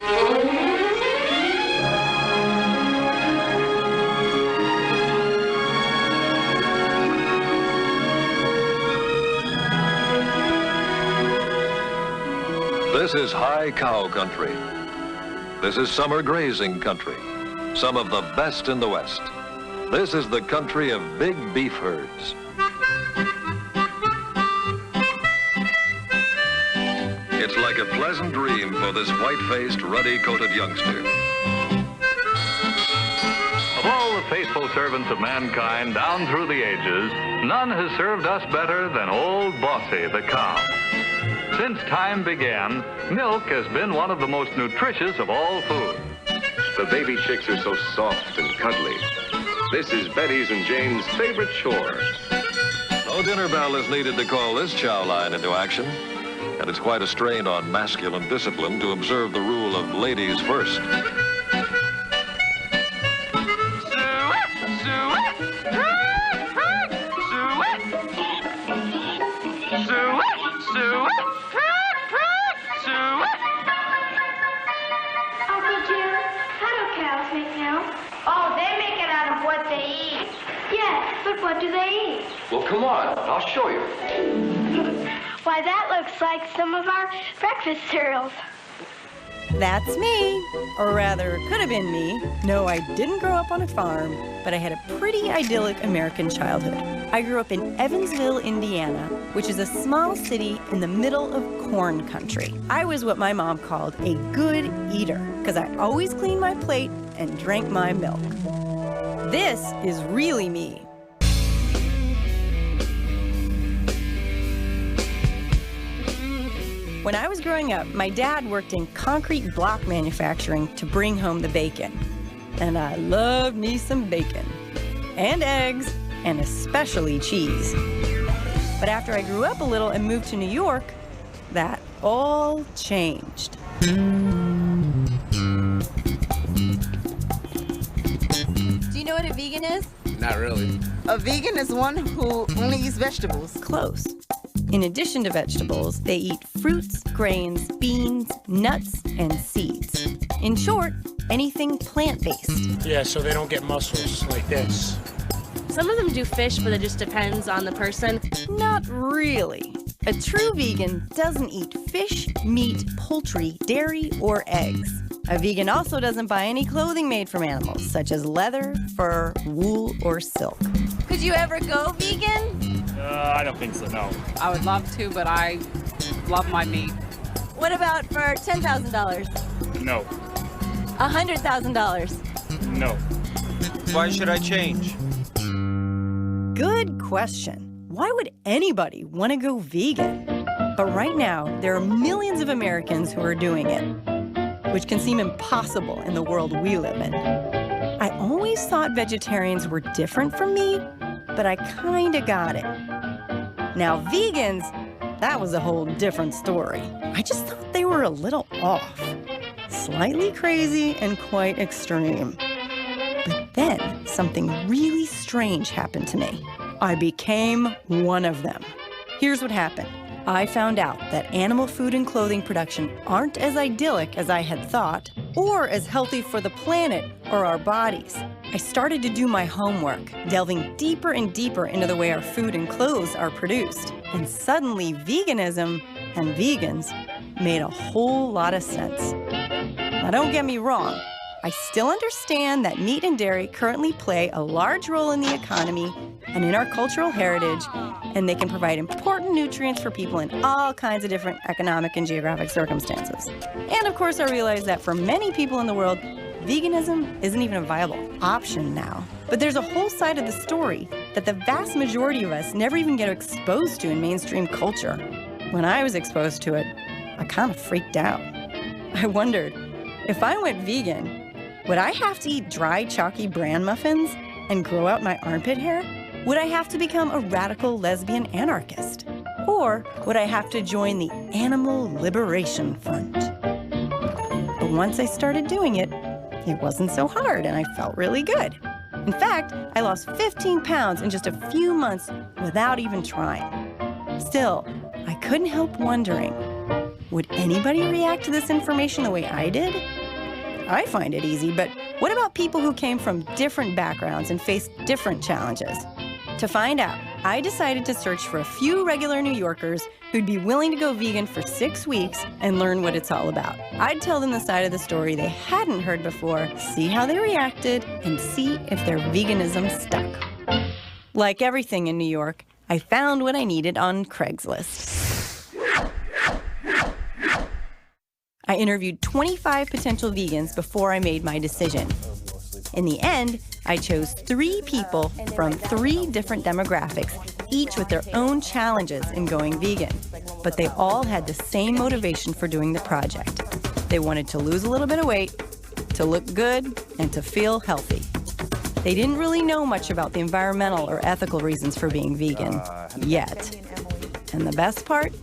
This is high cow country. This is summer grazing country, some of the best in the West. This is the country of big beef herds. It's like a pleasant dream for this white-faced, ruddy-coated youngster. Of all the faithful servants of mankind down through the ages, none has served us better than old Bossy the cow. Since time began, milk has been one of the most nutritious of all food. The baby chicks are so soft and cuddly. This is Betty's and Jane's favorite chore. No dinner bell is needed to call this chow line into action, and it's quite a strain on masculine discipline to observe the rule of ladies first. What do they eat? Well, come on, I'll show you. Why, that looks like some of our breakfast cereals. That's me. Or rather, it could have been me. No, I didn't grow up on a farm, but I had a pretty idyllic American childhood. I grew up in Evansville, Indiana, which is a small city in the middle of corn country. I was what my mom called a good eater, because I always cleaned my plate and drank my milk. This is really me. When I was growing up, my dad worked in concrete block manufacturing to bring home the bacon. And I loved me some bacon. And eggs, and especially cheese. But after I grew up a little and moved to New York, that all changed. Do you know what a vegan is? Not really. A vegan is one who only eats vegetables. Close. In addition to vegetables, they eat fruits, grains, beans, nuts, and seeds. In short, anything plant-based. Yeah, so they don't get muscles like this. Some of them do fish, but it just depends on the person. Not really. A true vegan doesn't eat fish, meat, poultry, dairy, or eggs. A vegan also doesn't buy any clothing made from animals, such as leather, fur, wool, or silk. Could you ever go vegan? I don't think so, no. I would love to, but I love my meat. What about for $10,000? No. $100,000? No. Why should I change? Good question. Why would anybody want to go vegan? But right now, there are millions of Americans who are doing it, which can seem impossible in the world we live in. I always thought vegetarians were different from me, but I kinda got it. Now, vegans, that was a whole different story. I just thought they were a little off. Slightly crazy and quite extreme. But then, something really strange happened to me. I became one of them. Here's what happened. I found out that animal food and clothing production aren't as idyllic as I had thought, or as healthy for the planet or our bodies. I started to do my homework, delving deeper and deeper into the way our food and clothes are produced. And suddenly, veganism and vegans made a whole lot of sense. Now, don't get me wrong. I still understand that meat and dairy currently play a large role in the economy and in our cultural heritage, and they can provide important nutrients for people in all kinds of different economic and geographic circumstances. And of course, I realize that for many people in the world, veganism isn't even a viable option now. But there's a whole side of the story that the vast majority of us never even get exposed to in mainstream culture. When I was exposed to it, I kind of freaked out. I wondered, if I went vegan, would I have to eat dry, chalky bran muffins and grow out my armpit hair? Would I have to become a radical lesbian anarchist? Or would I have to join the Animal Liberation Front? But once I started doing it, it wasn't so hard and I felt really good. In fact, I lost 15 pounds in just a few months without even trying. Still, I couldn't help wondering, would anybody react to this information the way I did? I find it easy, but what about people who came from different backgrounds and faced different challenges? To find out, I decided to search for a few regular New Yorkers who'd be willing to go vegan for 6 weeks and learn what it's all about. I'd tell them the side of the story they hadn't heard before, see how they reacted, and see if their veganism stuck. Like everything in New York, I found what I needed on Craigslist. I interviewed 25 potential vegans before I made my decision. In the end, I chose 3 people from 3 different demographics, each with their own challenges in going vegan. But they all had the same motivation for doing the project. They wanted to lose a little bit of weight, to look good, and to feel healthy. They didn't really know much about the environmental or ethical reasons for being vegan, yet. And the best part?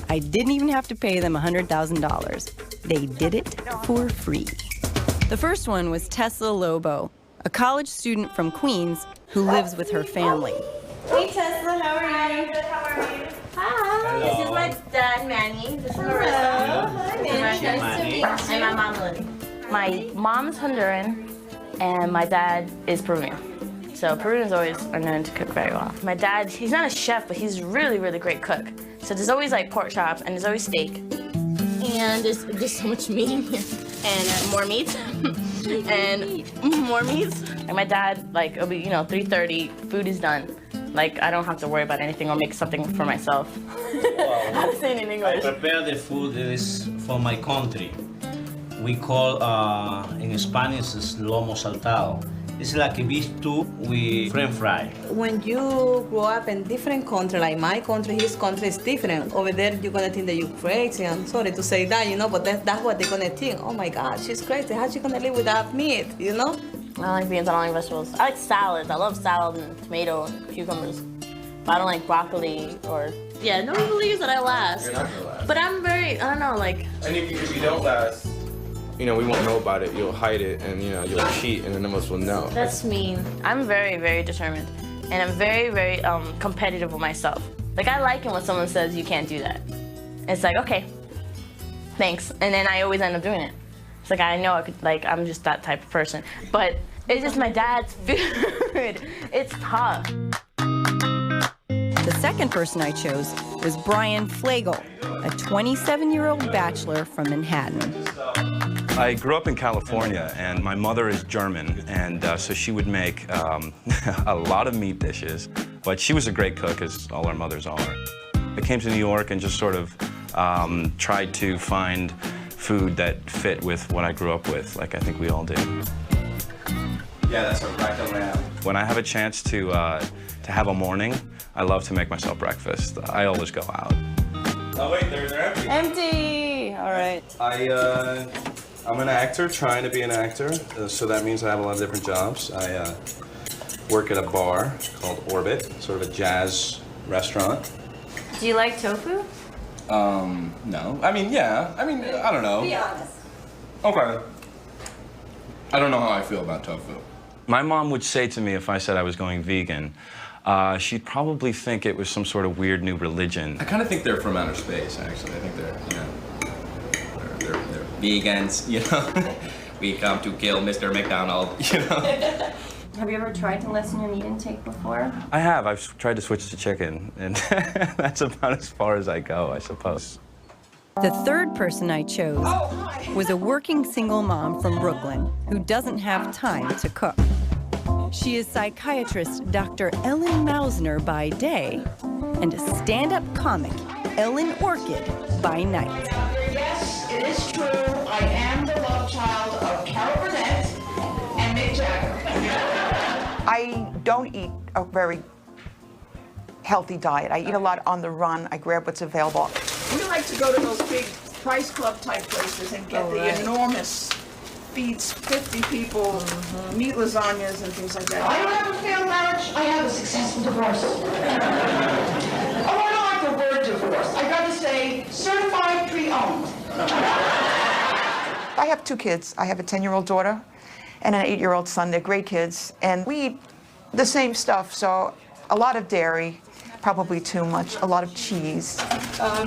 I didn't even have to pay them $100,000. They did it for free. The first one was Tessa Lobo, a college student from Queens who lives with her family. Hey Tessa, how are you? Good, how are you? Hi. Hello. This is my dad, Manny. This is Marissa. Hi, Manny. Nice to meet you. And my mom, Lily. My mom's Honduran, and my dad is Peruvian. So Peruvians always are known to cook very well. My dad, he's not a chef, but he's really, really great cook. So there's always like pork chops, and there's always steak. And there's so much meat in here. And more meat. And more meat. And my dad, like, it'll be, you know, 3:30, food is done. Like, I don't have to worry about anything. I'll make something for myself. How to say it in English? I prepare the food that is from my country. We call, in Spanish, it's lomo saltado. It's like a beef stew with french fry. When you grow up in different country, like my country, his country is different. Over there, you're gonna think that you're crazy. I'm sorry to say that, you know, but that's what they're gonna think. Oh my God, she's crazy. How's she gonna live without meat, you know? I don't like beans, I don't like vegetables. I like salads. I love salad and tomato and cucumbers. But I don't like broccoli or... Yeah, no one believes that I last. You're not gonna last. But I'm very, I don't know, like... And if you don't last, you know, we won't know about it. You'll hide it and, you know, you'll cheat and none of us will know. That's mean. I'm very, very determined. And I'm very, very competitive with myself. Like, I like it when someone says you can't do that. It's like, okay, thanks. And then I always end up doing it. It's like, I know I could, like, I'm just that type of person. But it's just my dad's food. It's tough. The second person I chose was Brian Flegel, a 27-year-old bachelor from Manhattan. I grew up in California, and my mother is German, and so she would make a lot of meat dishes, but she was a great cook, as all our mothers are. I came to New York and just sort of tried to find food that fit with what I grew up with, like I think we all do. Yeah, that's a rack of lamb. When I have a chance to have a morning, I love to make myself breakfast. I always go out. Oh wait, they're empty. Empty! All right. I'm an actor, trying to be an actor, so that means I have a lot of different jobs. I work at a bar called Orbit, sort of a jazz restaurant. Do you like tofu? No. I mean, yeah. I mean, I don't know. Be honest. Okay. I don't know how I feel about tofu. My mom would say to me if I said I was going vegan, she'd probably think it was some sort of weird new religion. I kind of think they're from outer space, actually. I think they're, you know, they're vegans, you know. We come to kill Mr. McDonald, you know. Have you ever tried to lessen your meat intake before? I have. I've tried to switch to chicken, and that's about as far as I go, I suppose. The third person I chose was a working single mom from Brooklyn who doesn't have time to cook. She is psychiatrist Dr. Ellen Mausner by day and a stand-up comic, Ellen Orchid, by night. Yes, it is true. I am the love child of Carol Burnett and Mick Jagger. I don't eat a very healthy diet. I eat a lot on the run. I grab what's available. We like to go to those big Price Club type places and get the enormous feeds 50 people, meat lasagnas and things like that. I don't have a failed marriage. I have a successful divorce. Oh, I don't like the word divorce. I gotta say certified pre-owned. I have 2 kids. I have a 10-year-old daughter and an 8-year-old son. They're great kids. And we eat the same stuff, so a lot of dairy, probably too much, a lot of cheese.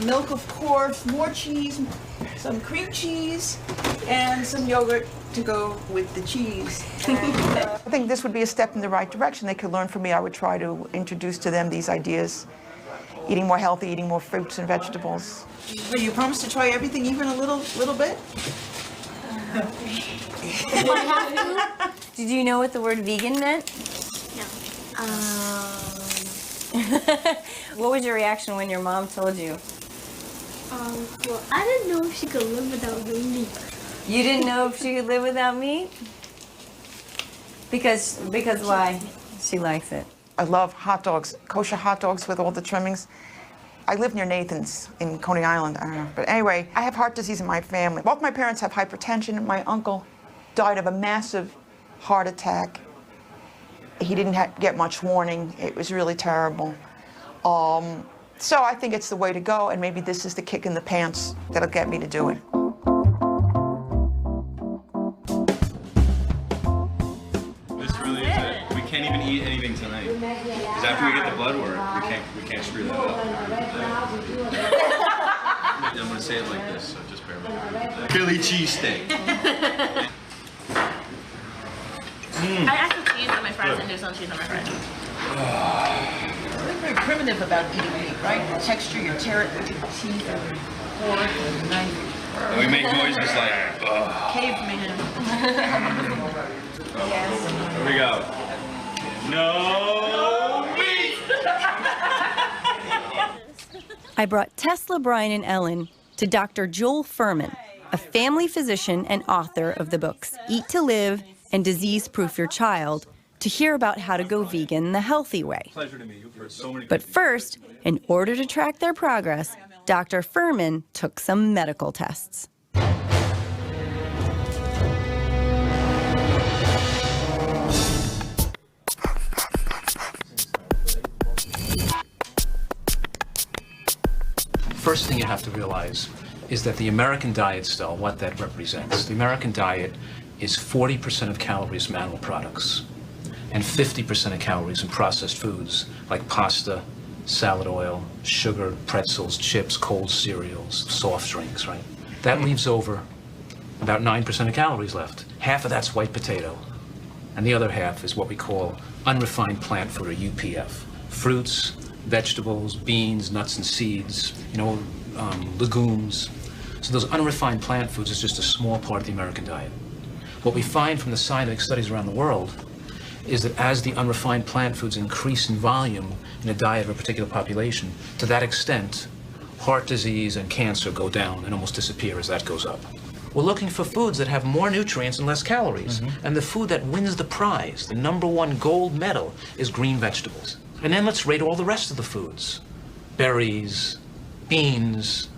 Milk, of course, more cheese, some cream cheese, and some yogurt to go with the cheese. I think this would be a step in the right direction. They could learn from me. I would try to introduce to them these ideas. Eating more healthy, eating more fruits and vegetables. But you promise to try everything, even a little bit? Did you know what the word vegan meant? No. What was your reaction when your mom told you? Well, I didn't know if she could live without meat. You didn't know if she could live without meat? Because why? She likes it. I love hot dogs, kosher hot dogs with all the trimmings. I live near Nathan's in Coney Island, I don't know. But anyway, I have heart disease in my family. Both my parents have hypertension. My uncle died of a massive heart attack. He didn't get much warning. It was really terrible. So I think it's the way to go, and maybe this is the kick in the pants that'll get me to do it. This really is it. We can't even eat anything tonight. Because after we get the blood work, we can't screw that up. I'm going to say it like this, so just bear with me. Philly cheesesteak. I asked for cheese on my fries and there's no cheese on my fries. We're very primitive about eating meat, right? The texture, you tear it with your teeth or fork or knife. And we make noises like, Caveman. Here we go. No meat! I brought Tesla, Brian, and Ellen to Dr. Joel Fuhrman, a family physician and author of the books Eat to Live and Disease Proof Your Child, to hear about how to go vegan the healthy way. Pleasure to meet you. You've heard so many. But first, in order to track their progress, Dr. Fuhrman took some medical tests. First thing you have to realize is that the American diet style, what that represents. The American diet is 40% of calories from animal products and 50% of calories in processed foods like pasta, salad oil, sugar, pretzels, chips, cold cereals, soft drinks, right? That leaves over about 9% of calories left. Half of that's white potato, and the other half is what we call unrefined plant food, or UPF. Fruits, vegetables, beans, nuts and seeds, legumes. So those unrefined plant foods is just a small part of the American diet. What we find from the scientific studies around the world is that as the unrefined plant foods increase in volume in a diet of a particular population, to that extent, heart disease and cancer go down and almost disappear as that goes up. We're looking for foods that have more nutrients and less calories. And the food that wins the prize, the #1 gold medal, is green vegetables. And then let's rate all the rest of the foods. Berries, beans,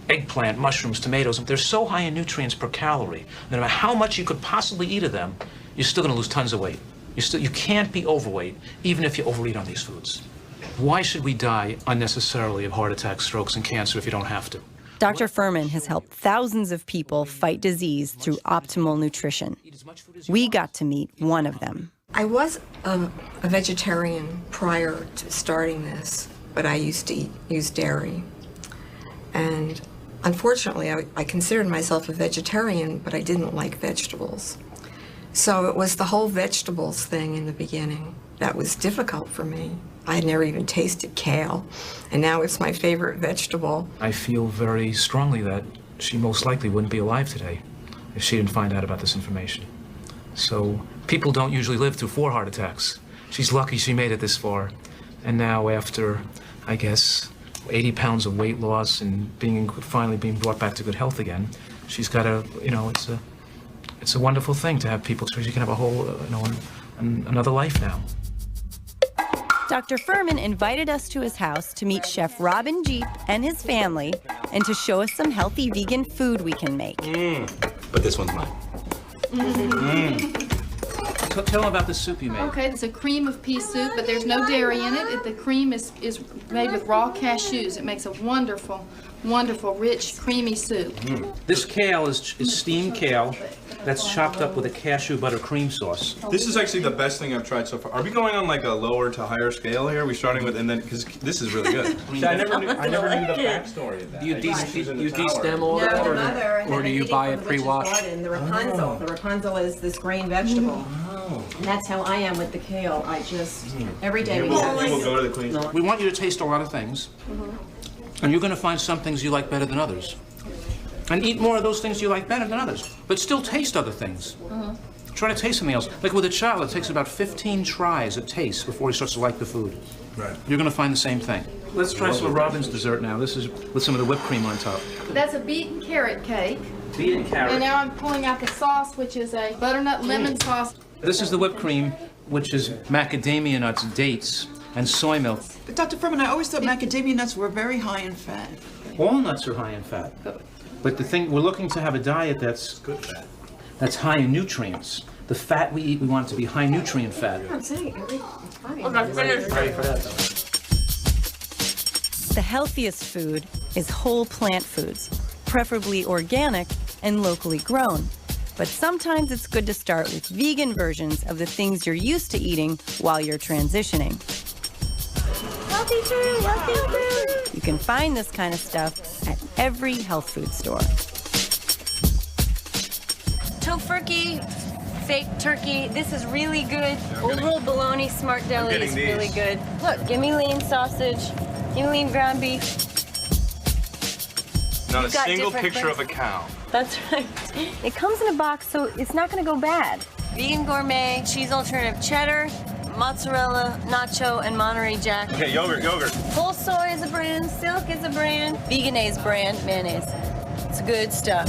eggplant, mushrooms, tomatoes. They're so high in nutrients per calorie that no matter how much you could possibly eat of them, you're still gonna lose tons of weight. You can't be overweight, even if you overeat on these foods. Why should we die unnecessarily of heart attacks, strokes, and cancer if you don't have to? Dr. Fuhrman has helped thousands of people fight disease through optimal nutrition. We got to meet one of them. I was a vegetarian prior to starting this, but I used to use dairy. And unfortunately, I considered myself a vegetarian, but I didn't like vegetables. So it was the whole vegetables thing in the beginning that was difficult for me. I had never even tasted kale, and now it's my favorite vegetable. I feel very strongly that she most likely wouldn't be alive today if she didn't find out about this information. So people don't usually live through 4 heart attacks. She's lucky she made it this far. And now after, I guess, 80 pounds of weight loss and finally being brought back to good health again, she's got it's a wonderful thing to have people, so she can have a whole, another life now. Dr. Fuhrman invited us to his house to meet Chef Robin Jeep and his family and to show us some healthy vegan food we can make. But this one's mine. Tell them about the soup you made. Okay, it's a cream of pea soup, but there's no dairy in it. The cream is made with raw cashews. It makes a wonderful, wonderful, rich, creamy soup. This kale is steamed kale that's chopped up with a cashew butter cream sauce. This is actually the best thing I've tried so far. Are we going on like a lower to higher scale here? Are we starting with, and then, because this is really good. I never knew the backstory of that. Do you de-stem all that, or do you buy it pre-washed? The Rapunzel. The Rapunzel is this green vegetable. And that's how I am with the kale. I just, every day we have We'll go to the Queen. We want you to taste a lot of things, and you're going to find some things you like better than others. And eat more of those things you like better than others, but still taste other things. Try to taste something else. Like with a child, it takes about 15 tries of taste before he starts to like the food. Right. You're going to find the same thing. Let's try some of Robin's dessert now. This is with some of the whipped cream on top. That's a beet and carrot cake. Beet and carrot. And now I'm pulling out the sauce, which is a butternut lemon sauce. This is the whipped cream, which is macadamia nuts, dates, and soy milk. But Dr. Furman, I always thought macadamia nuts were very high in fat. All nuts are high in fat. But the thing, we're looking to have a diet that's good fat, that's high in nutrients. The fat we eat, we want it to be high nutrient fat. I'm saying, it's fine. Ready for that, though. The healthiest food is whole plant foods, preferably organic and locally grown. But sometimes it's good to start with vegan versions of the things you're used to eating while you're transitioning. Healthy food, healthy food. You can find this kind of stuff at every health food store. Tofurkey, fake turkey. This is really good. Oval bologna smart deli is really good. Look, give me lean sausage. Give me lean ground beef. Not a single picture of a cow. That's right. It comes in a box, so it's not going to go bad. Vegan gourmet, cheese alternative cheddar, mozzarella, nacho, and Monterey Jack. Okay, yogurt. Whole soy is a brand, silk is a brand, Veganese brand mayonnaise. It's good stuff.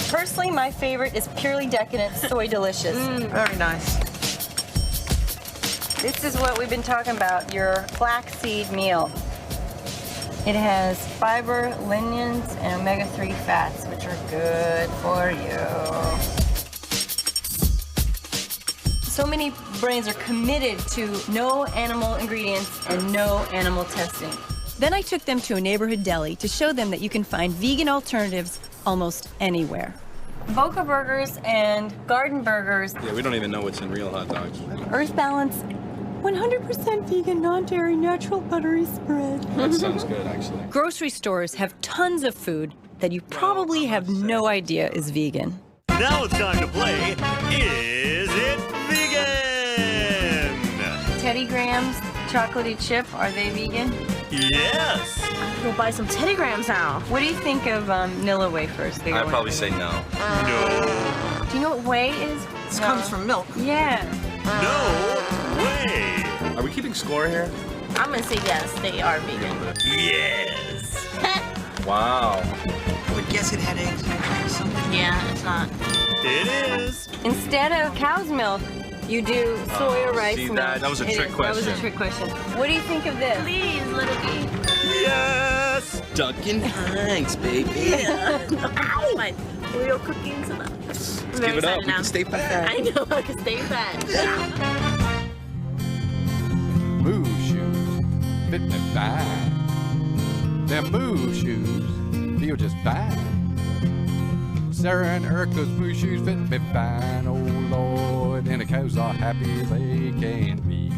Personally, my favorite is Purely Decadent Soy Delicious. Very nice. This is what we've been talking about, your flaxseed meal. It has fiber, lignans, and omega-3 fats, which are good for you. So many brands are committed to no animal ingredients and no animal testing. Then I took them to a neighborhood deli to show them that you can find vegan alternatives almost anywhere. Boca Burgers and Garden Burgers. Yeah, we don't even know what's in real hot dogs. Earth Balance, 100% vegan, non-dairy, natural buttery spread. That sounds good, actually. Grocery stores have tons of food that you probably have no idea is vegan. Now it's time to play Is It Vegan? Teddy Grahams, chocolatey chip, are they vegan? Yes. We'll buy some Teddy Grahams now. What do you think of Nilla wafers? I'd probably say no. No. Do you know what whey is? This comes from milk. Yeah. No way. Are we keeping score here? I'm gonna say yes, they are vegan. Yes. Wow. I would guess it had eggs in it or something. Yeah, it's not. It is. Instead of cow's milk, you do soy or rice milk. That was a trick question. That was a trick question. What do you think of this? Please, let it be. Yes. Duncan Hines, baby. Ow! My Oreo cookies. Let's give it up. We can stay fat. I know, I can stay fat. Moo shoes fit me fine. Them moo shoes feel just fine. Sarah and Erica's moo shoes fit me fine, oh Lord, and the cows are happy as they can be.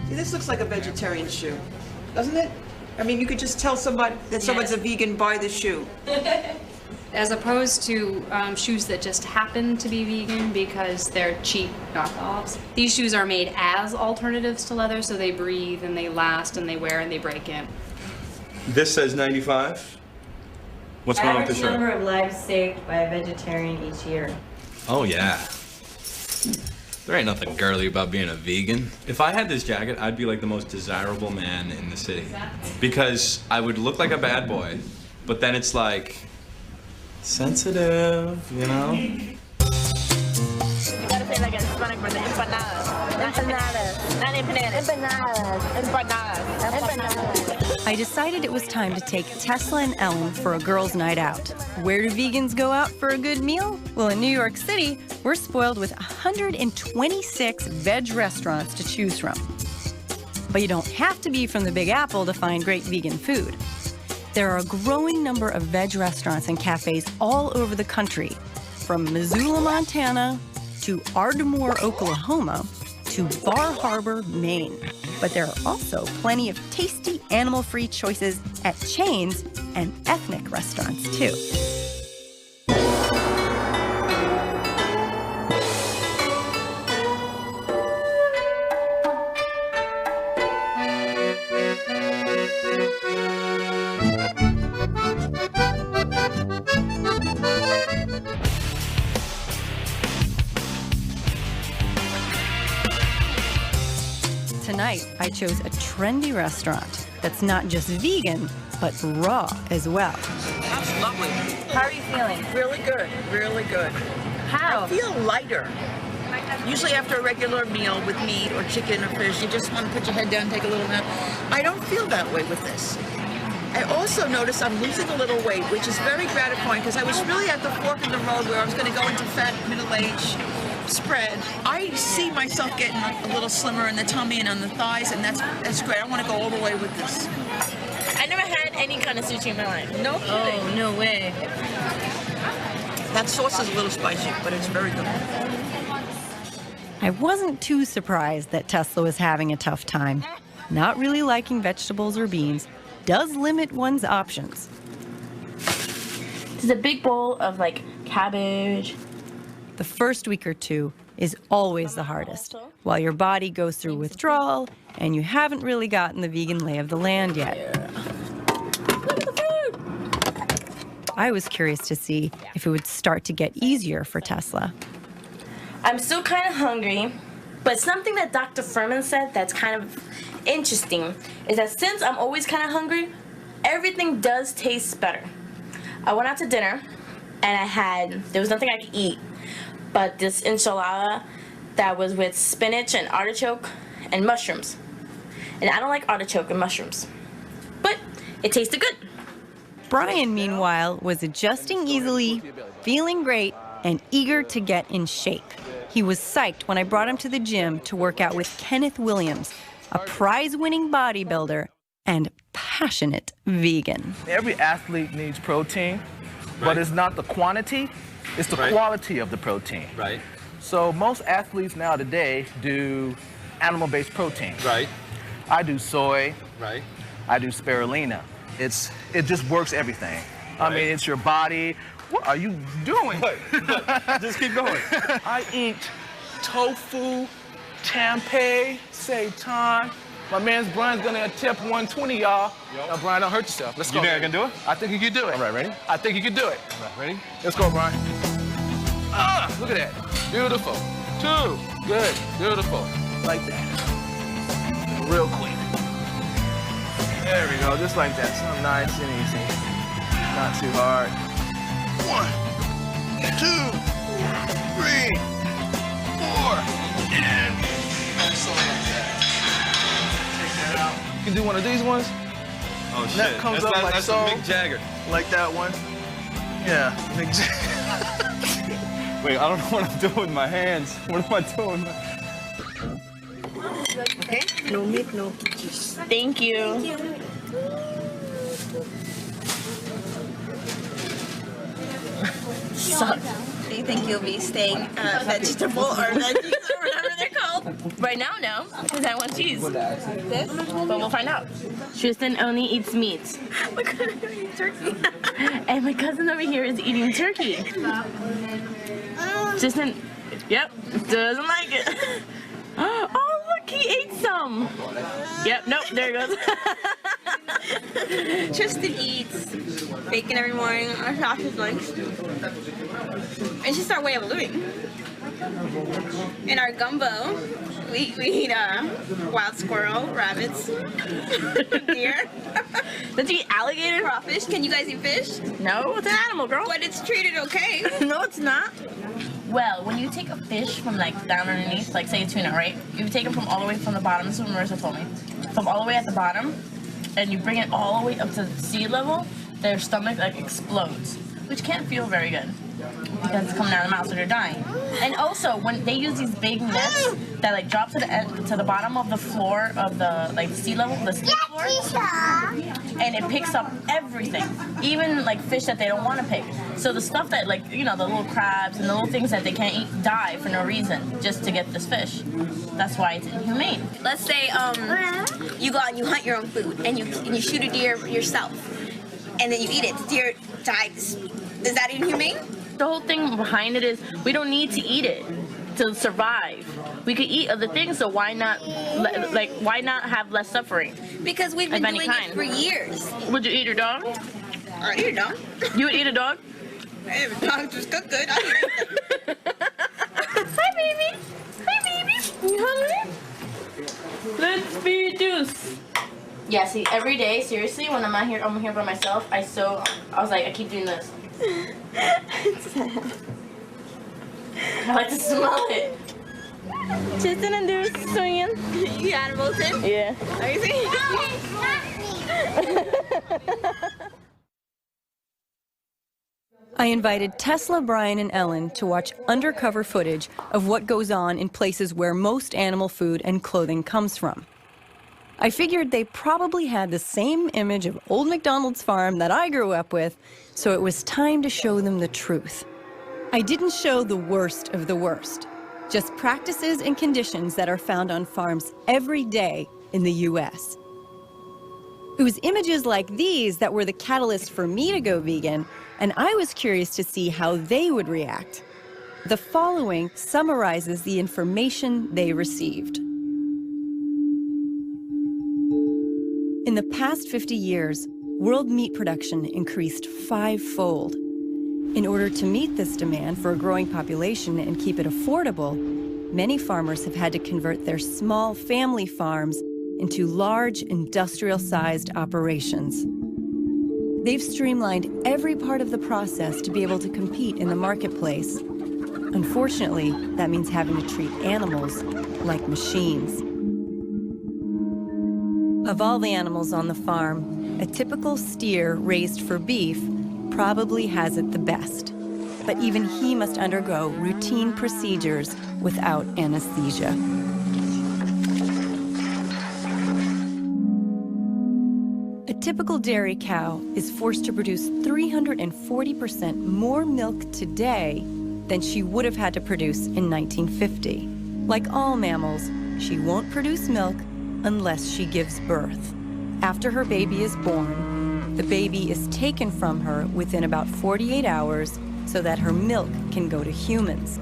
See, this looks like a vegetarian shoe, doesn't it? I mean, you could just tell somebody that someone's a vegan by the shoe. As opposed to shoes that just happen to be vegan because they're cheap knockoffs. These shoes are made as alternatives to leather, so they breathe and they last and they wear and they break in. This says 95. What's wrong with the shirt? Average number of lives saved by a vegetarian each year. Oh, yeah. There ain't nothing girly about being a vegan. If I had this jacket, I'd be like the most desirable man in the city. Because I would look like a bad boy, but then it's like sensitive, you know? You gotta say like a Hispanic for the empanadas. I decided it was time to take Tesla and Ellen for a girls' night out. Where do vegans go out for a good meal? Well, in New York City, we're spoiled with 126 veg restaurants to choose from. But you don't have to be from the Big Apple to find great vegan food. There are a growing number of veg restaurants and cafes all over the country, from Missoula, Montana, to Ardmore, Oklahoma, to Bar Harbor, Maine. But there are also plenty of tasty animal-free choices at chains and ethnic restaurants, too. Tonight, I chose a trendy restaurant that's not just vegan, but raw as well. That's lovely. How are you feeling? Really good, really good. How? I feel lighter. Usually after a regular meal with meat or chicken or fish, you just want to put your head down and take a little nap. I don't feel that way with this. I also notice I'm losing a little weight, which is very gratifying because I was really at the fork in the road where I was going to go into fat middle age spread. I see myself getting a little slimmer in the tummy and on the thighs, and that's great. I want to go all the way with this. I never had any kind of sushi in my life. No kidding. Oh, no way. That sauce is a little spicy, but it's very good. I wasn't too surprised that Tesla was having a tough time. Not really liking vegetables or beans does limit one's options. This is a big bowl of like cabbage. The first week or two is always the hardest, while your body goes through withdrawal and you haven't really gotten the vegan lay of the land yet. Look at the food! I was curious to see if it would start to get easier for Tesla. I'm still kind of hungry, but something that Dr. Furman said that's kind of interesting is that since I'm always kind of hungry, everything does taste better. I went out to dinner and there was nothing I could eat but this enchilada that was with spinach and artichoke and mushrooms. And I don't like artichoke and mushrooms, but it tasted good. Brian, meanwhile, was adjusting easily, feeling great, and eager to get in shape. He was psyched when I brought him to the gym to work out with Kenneth Williams, a prize-winning bodybuilder and passionate vegan. Every athlete needs protein, but it's not the quantity, it's the quality of the protein. Right. So most athletes now today do animal-based protein. Right. I do soy. Right. I do spirulina. It just works everything. I mean, it's your body. What are you doing? Just keep going. I eat tofu, tempeh, seitan. My man's Brian's gonna attempt 120, y'all. Now, Brian, don't hurt yourself. Let's go. You think I can do it? I think you can do it. All right, ready? I think you can do it. All right, ready? Let's go, Brian. Look at that. Beautiful. 2. Good. Beautiful. Like that. Real quick. There we go. Just like that. So nice and easy. Not too hard. 1, 2, 3, 4, and excellent like that. Take that out. You can do one of these ones. Oh shit. That comes up like that's so. Mick Jagger. Like that one. Yeah, Mick Jagger. Wait, I don't know what I'm doing with my hands. What am I doing? Okay. No meat, no cheese. Thank you. Suck. Do you think you'll be staying vegetable or veggies or whatever they're called? Right now, no, because I want cheese. This? But we'll find out. Tristan only eats meat. My cousin eats turkey. And my cousin over here is eating turkey. Tristan, yep, doesn't like it. Oh, look, he ate some. Yep, nope, there it goes. Tristan eats bacon every morning, or sausage lunch. It's just our way of living. In our gumbo, we eat wild squirrel, rabbits, deer. Don't you eat alligator? Crawfish. Can you guys eat fish? No, it's an animal, girl. But it's treated okay. No, it's not. Well, when you take a fish from like down underneath, like say a tuna, right? You take it from all the way from the bottom, this is what Marissa told me. From all the way at the bottom, and you bring it all the way up to sea level, their stomach like explodes, which can't feel very good because it's coming out of the mouth, so they're dying. And also, when they use these big nets that like drop to the end, to the bottom of the floor of the like sea level, the sea floor, and it picks up everything, even like fish that they don't want to pick. So the stuff that like, you know, the little crabs and the little things that they can't eat die for no reason just to get this fish. That's why it's inhumane. Let's say you go out and you hunt your own food and you shoot a deer yourself, and then you eat it. The deer dies. Is that inhumane? The whole thing behind it is we don't need to eat it to survive. We could eat other things, so why not have less suffering? Because we've been doing it for years. Would you eat your dog? I'd eat a dog. You would eat a dog? If dogs just cook good, I'd eat them. Hi, baby. Hi, baby. You hungry? Let's be juice. Yeah, see, every day, seriously, when I'm here by myself, I was like, I keep doing this. I like to smell it. Chasing and do swinging. You got them both in? Yeah. Are you I invited Tesla, Brian, and Ellen to watch undercover footage of what goes on in places where most animal food and clothing comes from. I figured they probably had the same image of Old MacDonald's farm that I grew up with, so it was time to show them the truth. I didn't show the worst of the worst, just practices and conditions that are found on farms every day in the U.S. It was images like these that were the catalyst for me to go vegan, and I was curious to see how they would react. The following summarizes the information they received. In the past 50 years, world meat production increased 5-fold. In order to meet this demand for a growing population and keep it affordable, many farmers have had to convert their small family farms into large industrial-sized operations. They've streamlined every part of the process to be able to compete in the marketplace. Unfortunately, that means having to treat animals like machines. Of all the animals on the farm, a typical steer raised for beef probably has it the best. But even he must undergo routine procedures without anesthesia. A typical dairy cow is forced to produce 340% more milk today than she would have had to produce in 1950. Like all mammals, she won't produce milk unless she gives birth. After her baby is born, the baby is taken from her within about 48 hours so that her milk can go to humans.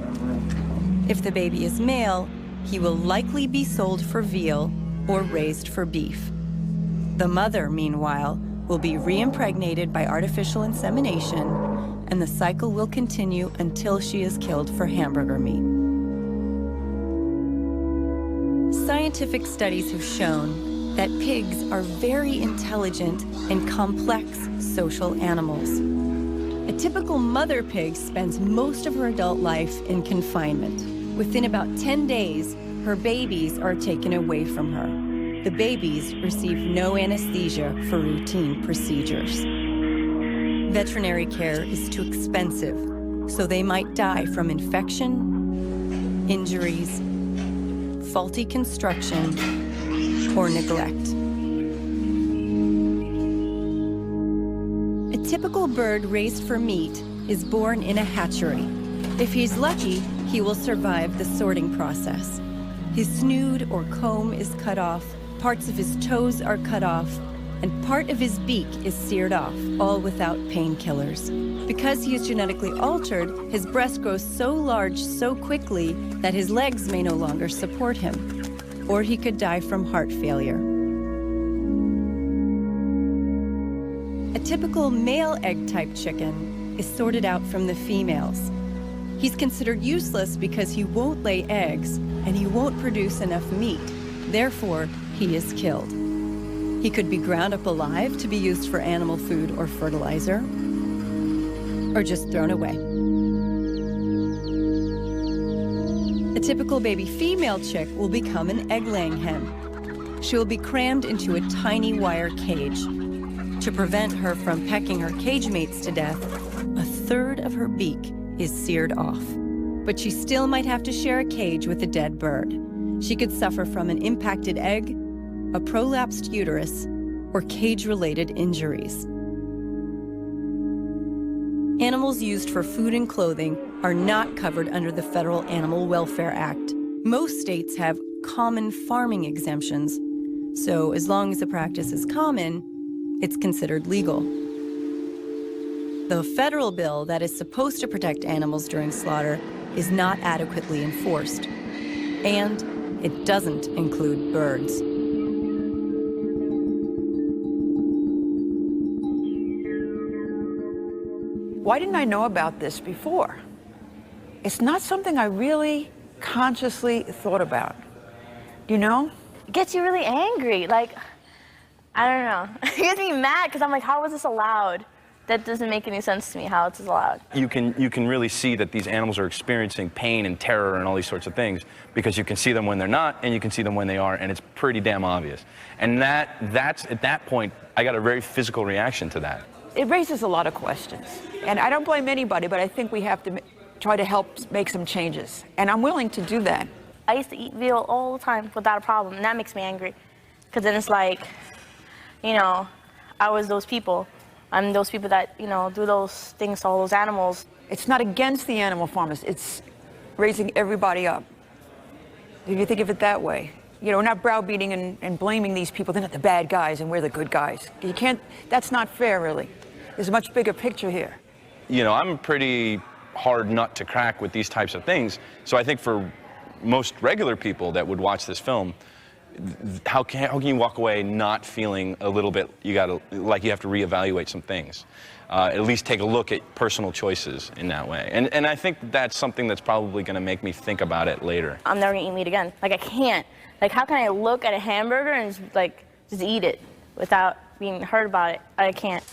If the baby is male, he will likely be sold for veal or raised for beef. The mother, meanwhile, will be re-impregnated by artificial insemination, and the cycle will continue until she is killed for hamburger meat. Scientific studies have shown that pigs are very intelligent and complex social animals. A typical mother pig spends most of her adult life in confinement. Within about 10 days, her babies are taken away from her. The babies receive no anesthesia for routine procedures. Veterinary care is too expensive, so they might die from infection, injuries, faulty construction, or neglect. A typical bird raised for meat is born in a hatchery. If he's lucky, he will survive the sorting process. His snood or comb is cut off, parts of his toes are cut off, and part of his beak is seared off, all without painkillers. Because he is genetically altered, his breast grows so large so quickly that his legs may no longer support him, or he could die from heart failure. A typical male egg-type chicken is sorted out from the females. He's considered useless because he won't lay eggs and he won't produce enough meat. Therefore, he is killed. He could be ground up alive to be used for animal food or fertilizer, or just thrown away. A typical baby female chick will become an egg-laying hen. She will be crammed into a tiny wire cage. To prevent her from pecking her cage mates to death, a third of her beak is seared off. But she still might have to share a cage with a dead bird. She could suffer from an impacted egg, a prolapsed uterus, or cage-related injuries. Animals used for food and clothing are not covered under the Federal Animal Welfare Act. Most states have common farming exemptions, so as long as the practice is common, it's considered legal. The federal bill that is supposed to protect animals during slaughter is not adequately enforced, and it doesn't include birds. Why didn't I know about this before? It's not something I really consciously thought about. You know? It gets you really angry. Like, I don't know. It gets me mad because I'm like, how is this allowed? That doesn't make any sense to me, how it's allowed. You can really see that these animals are experiencing pain and terror and all these sorts of things because you can see them when they're not and you can see them when they are, and it's pretty damn obvious. And that's at that point, I got a very physical reaction to that. It raises a lot of questions. And I don't blame anybody, but I think we have to try to help make some changes. And I'm willing to do that. I used to eat veal all the time without a problem, and that makes me angry. Because then it's like, you know, I was those people. I'm those people that, you know, do those things to all those animals. It's not against the animal farmers, it's raising everybody up. If you think of it that way. You know, we're not browbeating and blaming these people. They're not the bad guys and we're the good guys. You can't, that's not fair, really. There's a much bigger picture here. You know, I'm a pretty hard nut to crack with these types of things. So I think for most regular people that would watch this film, how can you walk away not feeling a little bit, like you have to reevaluate some things? At least take a look at personal choices in that way. And I think that's something that's probably going to make me think about it later. I'm never going to eat meat again. Like, I can't. Like, how can I look at a hamburger and just eat it without being hurt about it? I can't.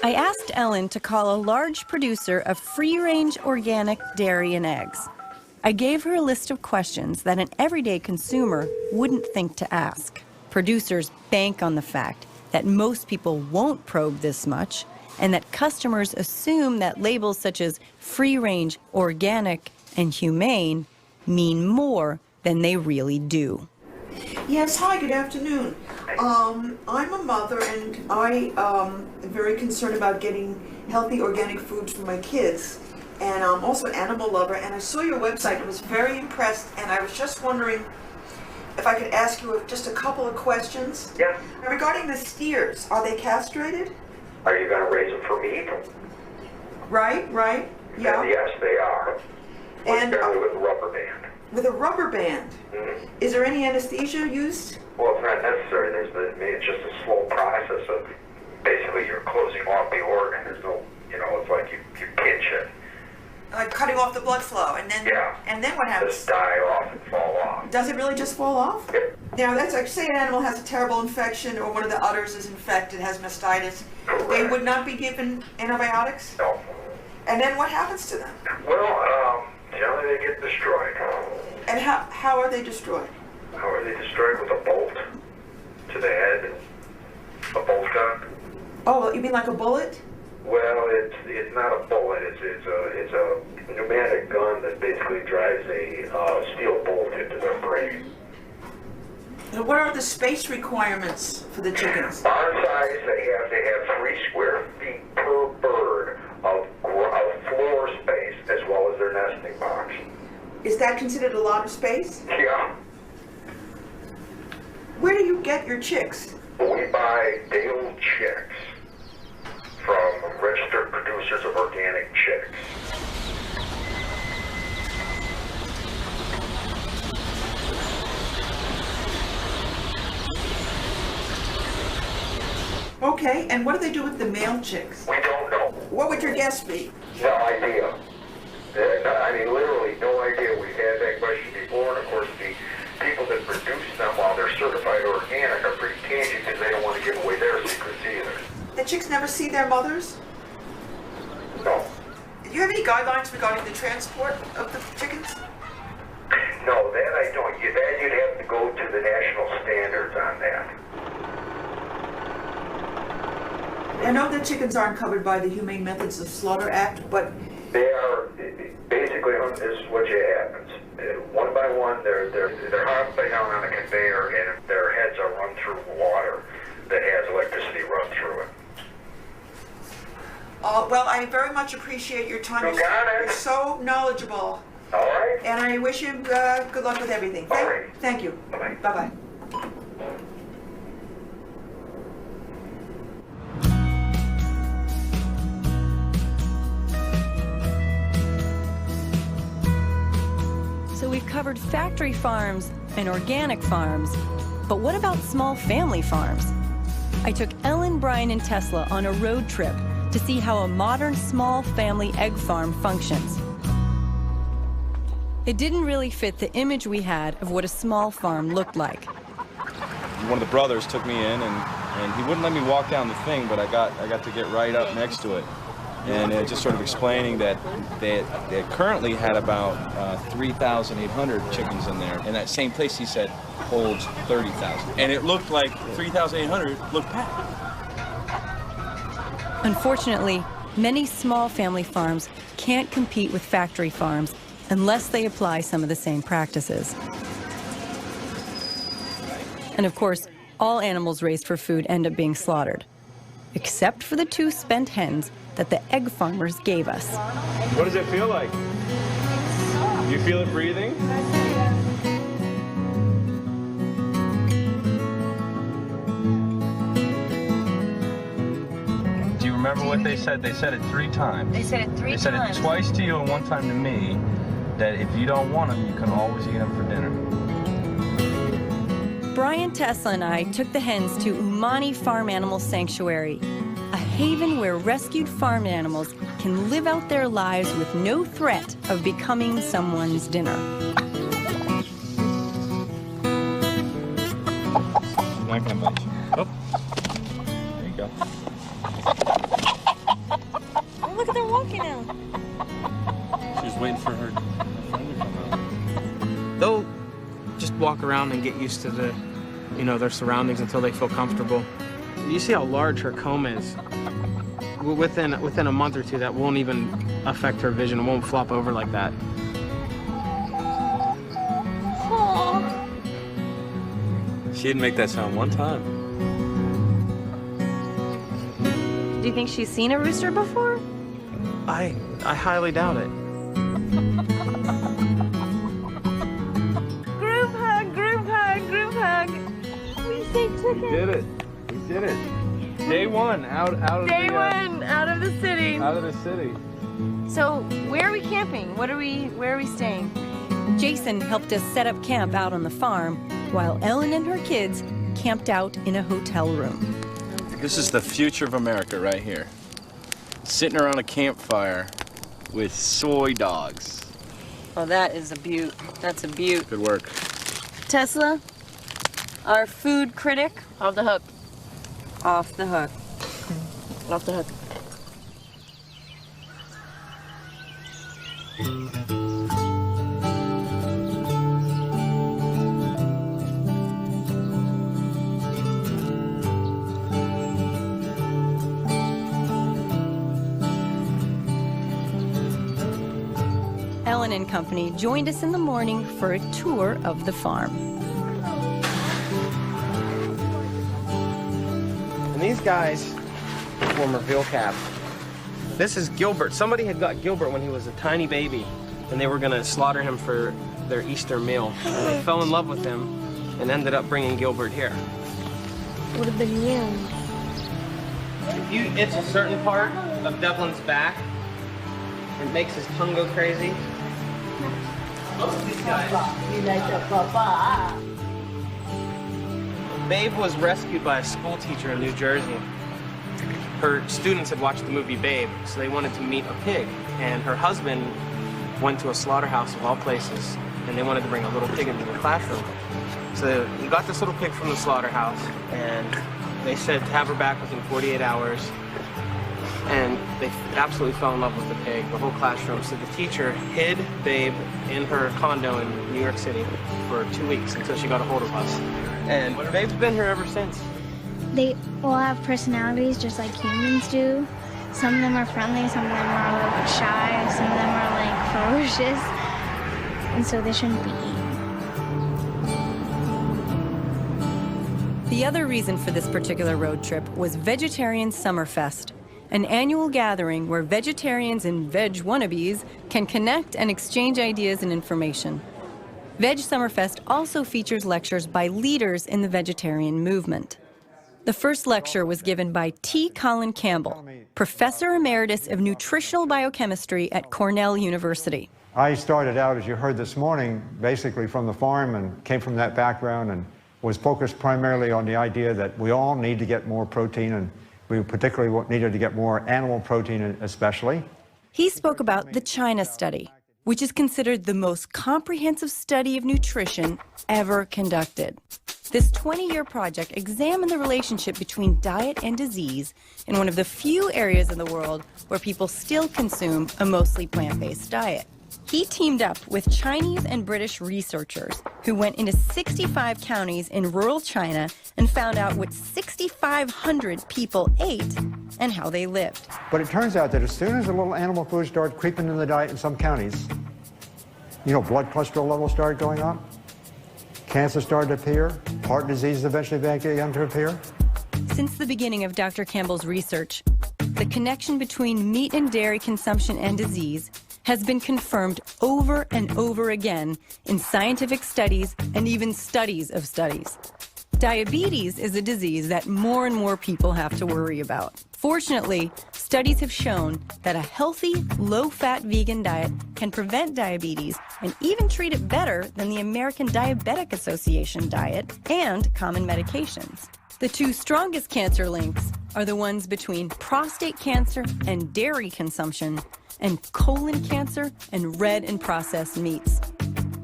I asked Ellen to call a large producer of free-range organic dairy and eggs. I gave her a list of questions that an everyday consumer wouldn't think to ask. Producers bank on the fact that most people won't probe this much, and that customers assume that labels such as free-range, organic, and humane mean more than they really do. Yes, hi, good afternoon. I'm a mother and I am very concerned about getting healthy organic foods for my kids. And I'm also an animal lover, and I saw your website and was very impressed, and I was just wondering if I could ask you just a couple of questions. Yeah. Regarding the steers, are they castrated? Are you going to raise them for meat? Right, yeah. And yes, they are. And with a rubber band. With a rubber band? Mm-hmm. Is there any anesthesia used? Well, it's not necessary. It's just a slow process of basically you're closing off the organ. There's no, it's like you pinch it. Like cutting off the blood flow, and then and then what happens? Just die off and fall off. Does it really just fall off? Yep. Now that's like, say an animal has a terrible infection, or one of the udders is infected, has mastitis. Correct. They would not be given antibiotics? No. And then what happens to them? Well, generally they get destroyed. And how are they destroyed? How are they destroyed? With a bolt to the head, a bolt gun. Oh, you mean like a bullet? Well, it's not a bullet. It's a pneumatic gun that basically drives a steel bolt into their brain. And what are the space requirements for the chickens? Barn size, they have to have 3 square feet per bird of floor space, as well as their nesting box. Is that considered a lot of space? Yeah. Where do you get your chicks? We buy day-old chicks from registered producers of organic chicks. Okay, and what do they do with the male chicks? We don't know. What would your guess be? No idea. I mean, literally no idea. We've had that question before, and of course the people that produce them while they're certified organic are pretty cagey because they don't want to give away their secrets either. The chicks never see their mothers? No. Do you have any guidelines regarding the transport of the chickens? that I don't. That you'd have to go to the national standards on that. I know that chickens aren't covered by the Humane Methods of Slaughter Act, but They are, basically, this is what happens. One by one, they're upside down on a conveyor, and their heads are run through water that has electricity run through it. well, I very much appreciate your time. You got it. You're so knowledgeable. All right. And I wish you good luck with everything. Thank you. Bye-bye. Bye-bye. So we've covered factory farms and organic farms, but what about small family farms? I took Ellen, Brian, and Tesla on a road trip to see how a modern small family egg farm functions. It didn't really fit the image we had of what a small farm looked like. One of the brothers took me in, and he wouldn't let me walk down the thing, but I got to get right up next to it. And just sort of explaining that they currently had about 3,800 chickens in there. And that same place, he said, holds 30,000. And it looked like 3,800 looked packed. Unfortunately, many small family farms can't compete with factory farms unless they apply some of the same practices. And of course, all animals raised for food end up being slaughtered, except for the 2 spent hens that the egg farmers gave us. What does it feel like? You feel it breathing? Do you remember what they said? They said it 3 times. They said it 3 times. They said it twice to you and 1 time to me, that if you don't want them, you can always eat them for dinner. Brian, Tesla, and I took the hens to Umani Farm Animal Sanctuary, a haven where rescued farm animals can live out their lives with no threat of becoming someone's dinner. Not gonna bite you. Oh. There you go. Oh, look at them walking now. She's waiting for her friend to come out. They'll just walk around and get used to the, their surroundings until they feel comfortable. You see how large her comb is. Within a month or 2, that won't even affect her vision. It won't flop over like that. Aww. She didn't make that sound 1 time. Do you think she's seen a rooster before? I highly doubt it. Group hug, group hug, group hug. We say chicken. We did it. We did it. Day 1 out of Day 1 out of the city. Out of the city. So where are we camping? Where are we staying? Jason helped us set up camp out on the farm, while Ellen and her kids camped out in a hotel room. This is the future of America right here. Sitting around a campfire with soy dogs. Oh, that is a beaut. That's a beaut. Good work. Tesla, our food critic. Off the hook. Off the hook. Off the hook. Ellen and company joined us in the morning for a tour of the farm. And these guys are former veal calves. This is Gilbert. Somebody had got Gilbert when he was a tiny baby, and they were going to slaughter him for their Easter meal. And they fell in love with him and ended up bringing Gilbert here. Would have been you. If you itch a certain part of Devlin's back, it makes his tongue go crazy. Most of these guys. You like the papa. Babe was rescued by a school teacher in New Jersey. Her students had watched the movie Babe, so they wanted to meet a pig. And her husband went to a slaughterhouse of all places, and they wanted to bring a little pig into the classroom. So he got this little pig from the slaughterhouse, and they said to have her back within 48 hours. And They absolutely fell in love with the pig, the whole classroom. So the teacher hid Babe in her condo in New York City for 2 weeks until she got a hold of us. And Babe's been here ever since. They all have personalities just like humans do. Some of them are friendly, some of them are a little bit shy, some of them are like ferocious, and so they shouldn't be eaten. The other reason for this particular road trip was Vegetarian Summerfest, an annual gathering where vegetarians and veg wannabes can connect and exchange ideas and information. Veg Summerfest also features lectures by leaders in the vegetarian movement. The first lecture was given by T. Colin Campbell, Professor Emeritus of Nutritional Biochemistry at Cornell University. I started out, as you heard this morning, basically from the farm and came from that background and was focused primarily on the idea that we all need to get more protein, and we particularly needed to get more animal protein especially. He spoke about the China study, which is considered the most comprehensive study of nutrition ever conducted. This 20-year project examined the relationship between diet and disease in one of the few areas in the world where people still consume a mostly plant-based diet. He teamed up with Chinese and British researchers who went into 65 counties in rural China and found out what 6,500 people ate and how they lived. But it turns out that as soon as a little animal food started creeping in the diet in some counties, you know, blood cholesterol levels started going up, cancer started to appear, heart disease eventually began to appear. Since the beginning of Dr. Campbell's research, the connection between meat and dairy consumption and disease has been confirmed over and over again in scientific studies and even studies of studies. Diabetes is a disease that more and more people have to worry about. Fortunately, studies have shown that a healthy, low-fat vegan diet can prevent diabetes and even treat it better than the American Diabetic Association diet and common medications. The two strongest cancer links are the ones between prostate cancer and dairy consumption, and colon cancer and red and processed meats.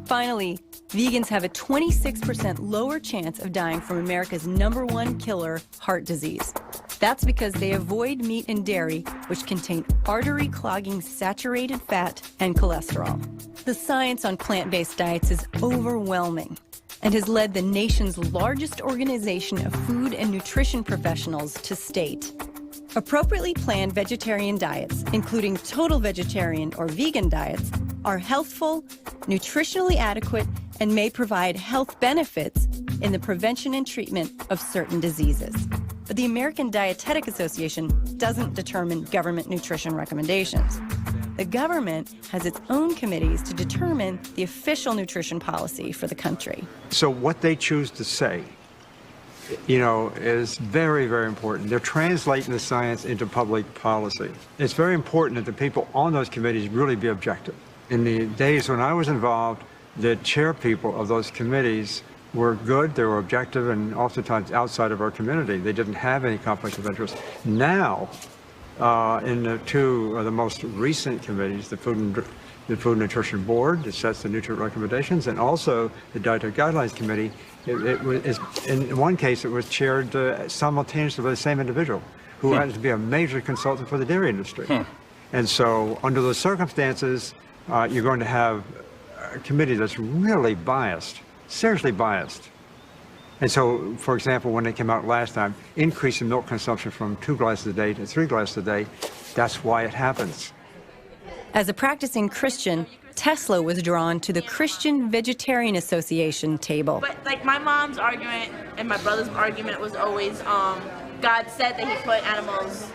Finally, vegans have a 26% lower chance of dying from America's #1 killer, heart disease. That's because they avoid meat and dairy, which contain artery-clogging saturated fat and cholesterol. The science on plant-based diets is overwhelming and has led the nation's largest organization of food and nutrition professionals to state, appropriately planned vegetarian diets, including total vegetarian or vegan diets, are healthful, nutritionally adequate, and may provide health benefits in the prevention and treatment of certain diseases. But the American Dietetic Association doesn't determine government nutrition recommendations. The government has its own committees to determine the official nutrition policy for the country. So what they choose to say, you know, is very, very important. They're translating the science into public policy. It's very important that the people on those committees really be objective. In the days when I was involved, the chair people of those committees were good, they were objective, and oftentimes outside of our community. They didn't have any conflict of interest. Now, in the two of the most recent committees, the Food and Nutrition Board that sets the nutrient recommendations, and also the Dietary Guidelines Committee, in one case it was chaired simultaneously by the same individual who happens to be a major consultant for the dairy industry. And so under those circumstances, you're going to have a committee that's really biased, seriously biased. And so, for example, when they came out last time, increasing milk consumption from 2 glasses a day to 3 glasses a day, that's why it happens. As a practicing Christian, Tesla was drawn to the Christian Vegetarian Association table. But like my mom's argument and my brother's argument was always, God said that he put animals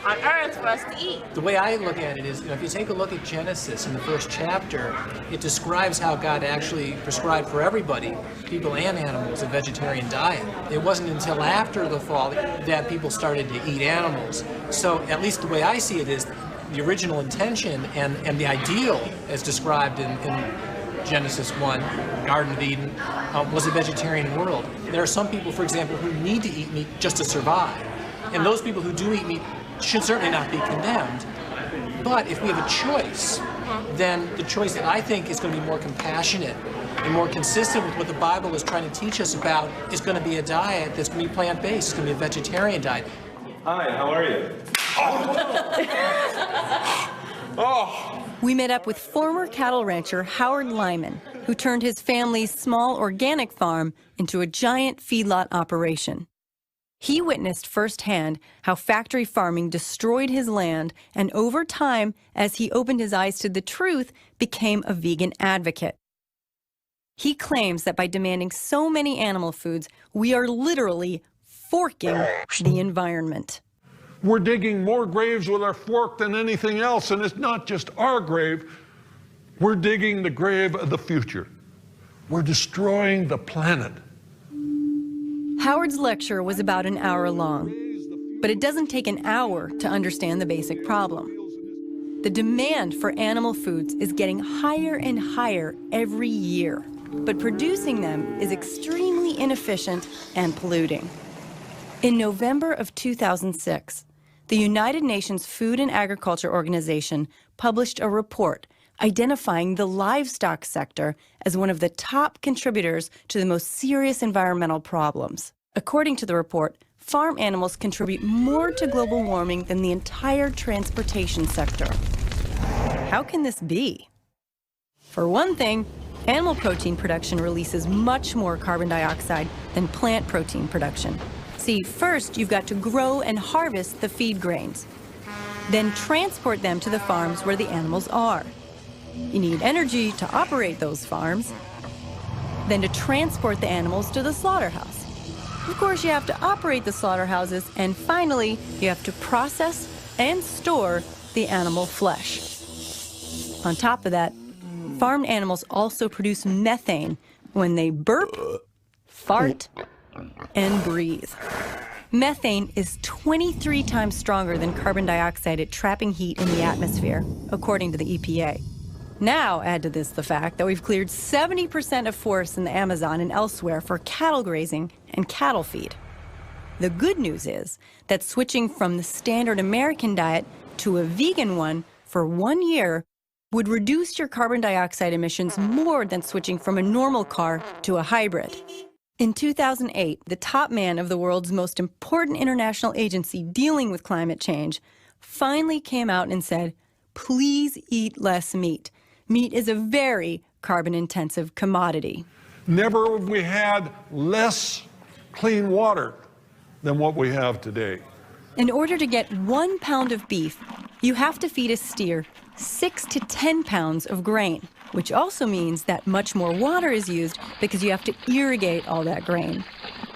on earth for us to eat. The way I look at it is, if you take a look at Genesis in the first chapter, it describes how God actually prescribed for everybody, people and animals, a vegetarian diet. It wasn't until after the fall that people started to eat animals. So at least the way I see it is the original intention and the ideal as described in Genesis 1, Garden of Eden, was a vegetarian world. There are some people, for example, who need to eat meat just to survive. And those people who do eat meat should certainly not be condemned. But if we have a choice, then the choice that I think is going to be more compassionate and more consistent with what the Bible is trying to teach us about is going to be a diet that's going to be plant-based. It's going to be a vegetarian diet. Hi, how are you? Oh! We met up with former cattle rancher Howard Lyman, who turned his family's small organic farm into a giant feedlot operation. He witnessed firsthand how factory farming destroyed his land, and over time, as he opened his eyes to the truth, became a vegan advocate. He claims that by demanding so many animal foods, we are literally forking the environment. We're digging more graves with our fork than anything else, and it's not just our grave. We're digging the grave of the future. We're destroying the planet. Howard's lecture was about an hour long, but it doesn't take an hour to understand the basic problem. The demand for animal foods is getting higher and higher every year, but producing them is extremely inefficient and polluting. In November of 2006, the United Nations Food and Agriculture Organization published a report identifying the livestock sector as one of the top contributors to the most serious environmental problems. According to the report, farm animals contribute more to global warming than the entire transportation sector. How can this be? For one thing, animal protein production releases much more carbon dioxide than plant protein production. See, first you've got to grow and harvest the feed grains, then transport them to the farms where the animals are. You need energy to operate those farms, then to transport the animals to the slaughterhouse. Of course, you have to operate the slaughterhouses, and finally, you have to process and store the animal flesh. On top of that, farmed animals also produce methane when they burp, fart, and breathe. Methane is 23 times stronger than carbon dioxide at trapping heat in the atmosphere, according to the EPA. Now add to this the fact that we've cleared 70% of forests in the Amazon and elsewhere for cattle grazing and cattle feed. The good news is that switching from the standard American diet to a vegan one for 1 year would reduce your carbon dioxide emissions more than switching from a normal car to a hybrid. In 2008, the top man of the world's most important international agency dealing with climate change finally came out and said, please eat less meat. Meat is a very carbon-intensive commodity. Never have we had less clean water than what we have today. In order to get 1 pound of beef, you have to feed a steer 6 to 10 pounds of grain, which also means that much more water is used because you have to irrigate all that grain.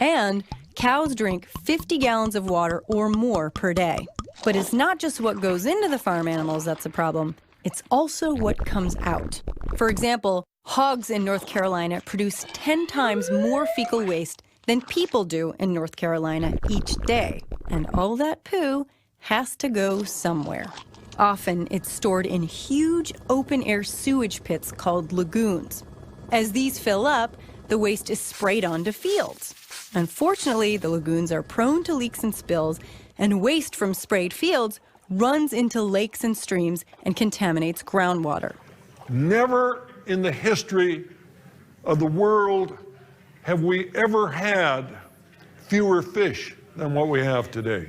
And cows drink 50 gallons of water or more per day. But it's not just what goes into the farm animals that's a problem. It's also what comes out. For example, hogs in North Carolina produce 10 times more fecal waste than people do in North Carolina each day. And all that poo has to go somewhere. Often, it's stored in huge open-air sewage pits called lagoons. As these fill up, the waste is sprayed onto fields. Unfortunately, the lagoons are prone to leaks and spills, and waste from sprayed fields runs into lakes and streams and contaminates groundwater. Never in the history of the world have we ever had fewer fish than what we have today.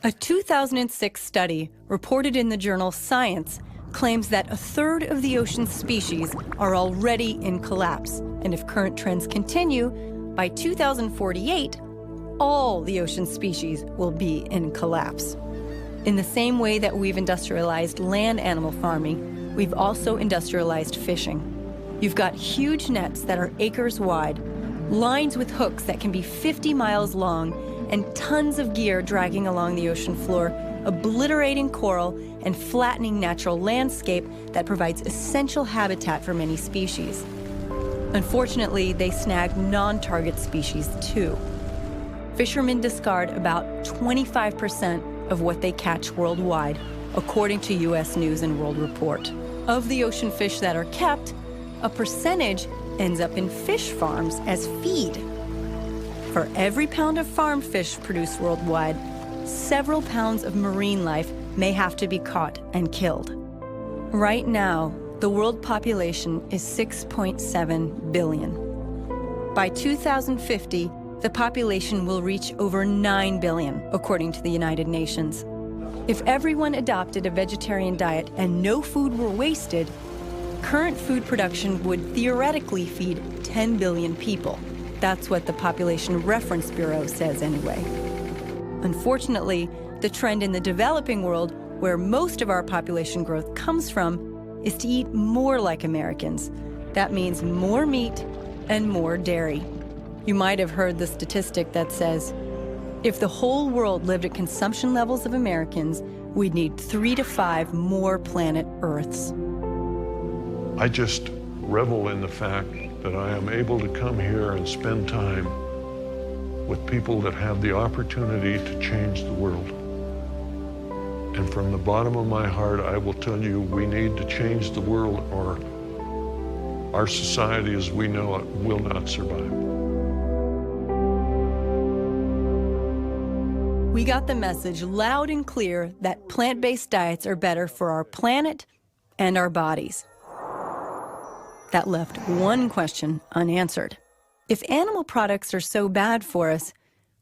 A 2006 study reported in the journal Science claims that 1/3 of the ocean's species are already in collapse. And if current trends continue, by 2048, all the ocean species will be in collapse. In the same way that we've industrialized land animal farming, we've also industrialized fishing. You've got huge nets that are acres wide, lines with hooks that can be 50 miles long, and tons of gear dragging along the ocean floor, obliterating coral and flattening natural landscape that provides essential habitat for many species. Unfortunately, they snag non-target species too. Fishermen discard about 25% of what they catch worldwide, according to U.S. News and World Report. Of the ocean fish that are kept, a percentage ends up in fish farms as feed. For every pound of farmed fish produced worldwide, several pounds of marine life may have to be caught and killed. Right now, the world population is 6.7 billion. By 2050, the population will reach over 9 billion, according to the United Nations. If everyone adopted a vegetarian diet and no food were wasted, current food production would theoretically feed 10 billion people. That's what the Population Reference Bureau says anyway. Unfortunately, the trend in the developing world, where most of our population growth comes from, is to eat more like Americans. That means more meat and more dairy. You might have heard the statistic that says, if the whole world lived at consumption levels of Americans, we'd need 3 to 5 more planet Earths. I just revel in the fact that I am able to come here and spend time with people that have the opportunity to change the world. And from the bottom of my heart, I will tell you, we need to change the world, or our society as we know it will not survive. We got the message loud and clear that plant-based diets are better for our planet and our bodies. That left one question unanswered. If animal products are so bad for us,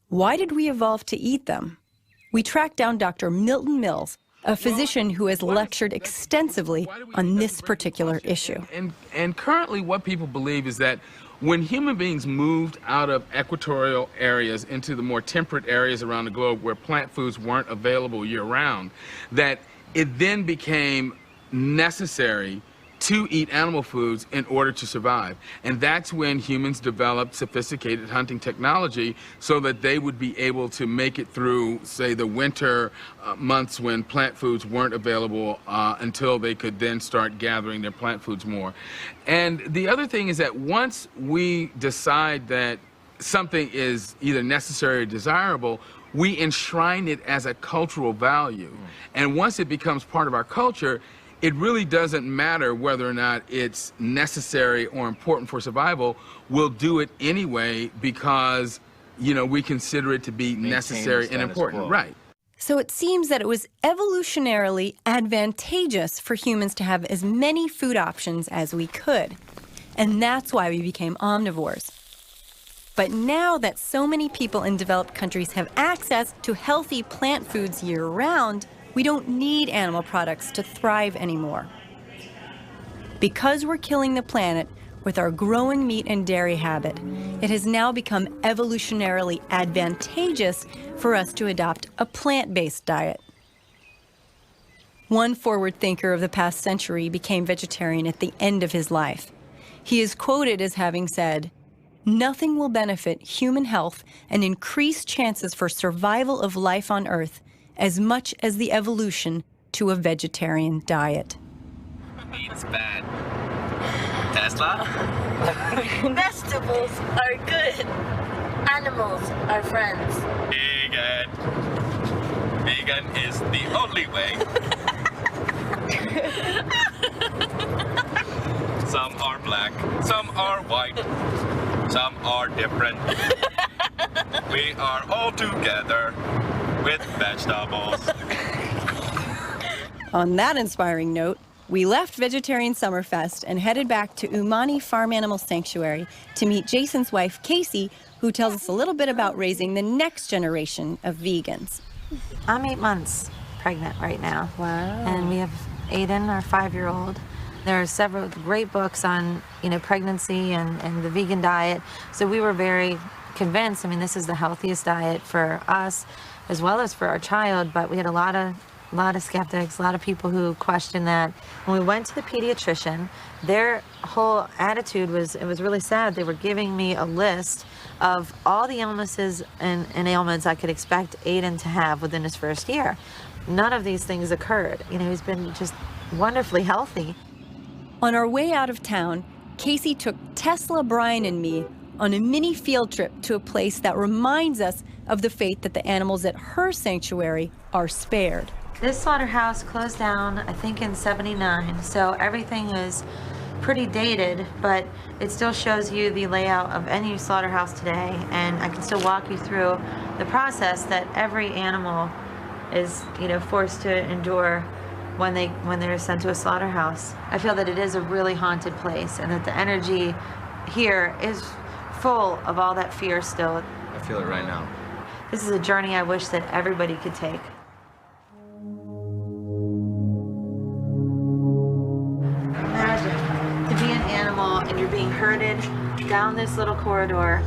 why did we evolve to eat them? We tracked down Dr. Milton Mills, a physician who has lectured extensively on this particular issue. And currently what people believe is that when human beings moved out of equatorial areas into the more temperate areas around the globe where plant foods weren't available year-round, that it then became necessary to eat animal foods in order to survive. And that's when humans developed sophisticated hunting technology so that they would be able to make it through, say, the winter months when plant foods weren't available until they could then start gathering their plant foods more. And the other thing is that once we decide that something is either necessary or desirable, we enshrine it as a cultural value. And once it becomes part of our culture, it really doesn't matter whether or not it's necessary or important for survival. We'll do it anyway because, you know, we consider it to be necessary and important. Right. So it seems that it was evolutionarily advantageous for humans to have as many food options as we could. And that's why we became omnivores. But now that so many people in developed countries have access to healthy plant foods year-round, we don't need animal products to thrive anymore. Because we're killing the planet with our growing meat and dairy habit, it has now become evolutionarily advantageous for us to adopt a plant-based diet. One forward thinker of the past century became vegetarian at the end of his life. He is quoted as having said, "Nothing will benefit human health and increase chances for survival of life on Earth as much as the evolution to a vegetarian diet." Meat's bad. Tesla? Vegetables are good. Animals are friends. Vegan. Vegan is the only way. Some are black, some are white, some are different. We are all together with vegetables. On that inspiring note, we left Vegetarian Summerfest and headed back to Umani Farm Animal Sanctuary to meet Jason's wife, Casey, who tells us a little bit about raising the next generation of vegans. I'm 8 months pregnant right now. Wow. And we have Aiden, our 5-year-old. There are several great books on, pregnancy and the vegan diet. So we were very convinced, this is the healthiest diet for us as well as for our child, but we had a lot of skeptics, a lot of people who questioned that. When we went to the pediatrician, their whole attitude was, it was really sad. They were giving me a list of all the illnesses and ailments I could expect Aiden to have within his first year. None of these things occurred. He's been just wonderfully healthy. On our way out of town, Casey took Tesla, Brian, and me on a mini field trip to a place that reminds us of the fate that the animals at her sanctuary are spared. This slaughterhouse closed down, I think, in '79, so everything is pretty dated, but it still shows you the layout of any slaughterhouse today, and I can still walk you through the process that every animal is, forced to endure when they're sent to a slaughterhouse. I feel that it is a really haunted place, and that the energy here is full of all that fear still. I feel it right now. This is a journey I wish that everybody could take. and you're being herded down this little corridor.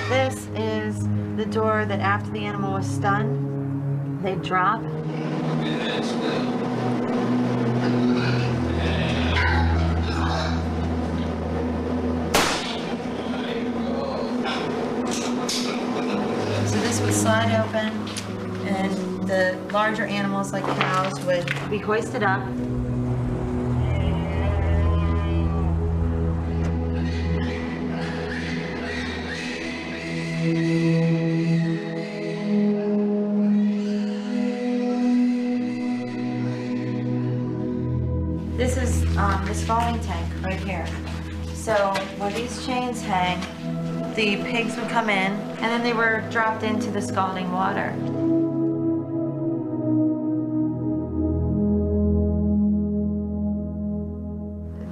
This is the door that after the animal was stunned, they drop. So this would slide open, and the larger animals like cows would be hoisted up. This is the scalding tank right here. So where these chains hang, the pigs would come in, and then they were dropped into the scalding water.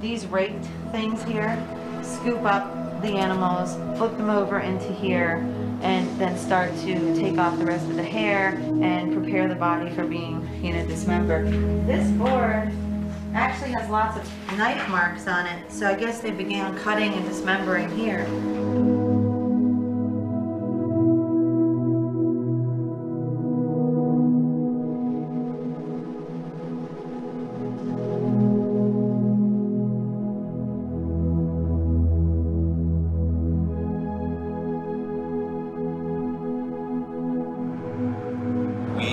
These raked things here scoop up the animals, flip them over into here, and then start to take off the rest of the hair and prepare the body for being, dismembered. This board actually has lots of knife marks on it, so I guess they began cutting and dismembering here.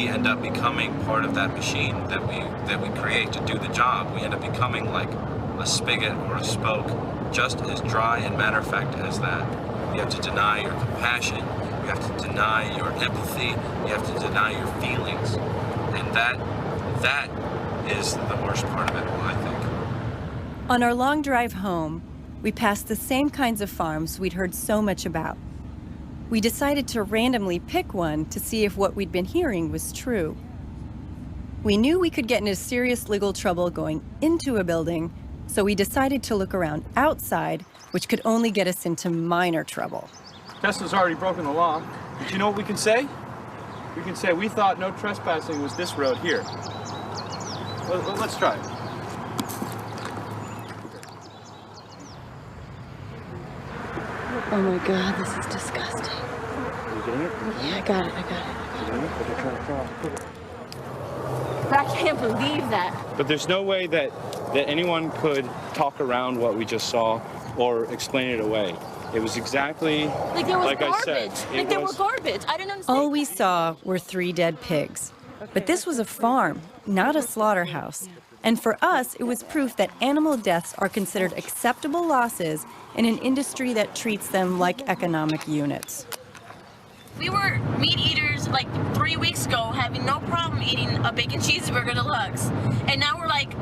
End up becoming part of that machine that we create to do the job. We end up becoming like a spigot or a spoke, just as dry and matter of fact as that. You have to deny your compassion, you have to deny your empathy, you have to deny your feelings, and that is the worst part of it, I think. On our long drive home, we passed the same kinds of farms we'd heard so much about. We decided to randomly pick one to see if what we'd been hearing was true. We knew we could get into serious legal trouble going into a building, so we decided to look around outside, which could only get us into minor trouble. Tesla's already broken the law. But you know what we can say? We can say we thought no trespassing was this road here. Let's try it. Oh my God, this is disgusting. Are you getting it? Yeah, I got it. I can't believe that. But there's no way that anyone could talk around what we just saw or explain it away. It was exactly like there was like garbage. I said. Like there were garbage. I didn't understand. All we saw were 3 dead pigs. But this was a farm, not a slaughterhouse. And for us, it was proof that animal deaths are considered acceptable losses in an industry that treats them like economic units. We were meat eaters like 3 weeks ago, having no problem eating a bacon cheeseburger deluxe, and now we're like,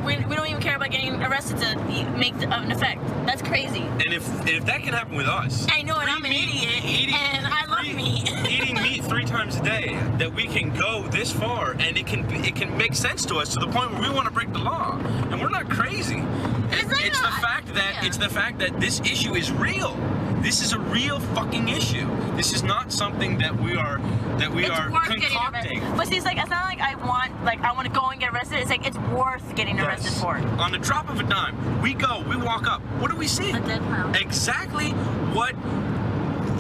we don't even care about getting arrested to make an effect. That's crazy. And if that can happen with us, I know, and I'm an idiot, and I love meat. Eating meat 3 times a day, that we can go this far, and it can make sense to us to the point where we want to break the law, and we're not crazy. It's the fact that this issue is real. This is a real fucking issue. This is not something that we are concocting. But see, it's like it's not like I want to go and get arrested. It's like it's worth getting arrested for. On the drop of a dime, we walk up. What do we see? A dead pound. Exactly what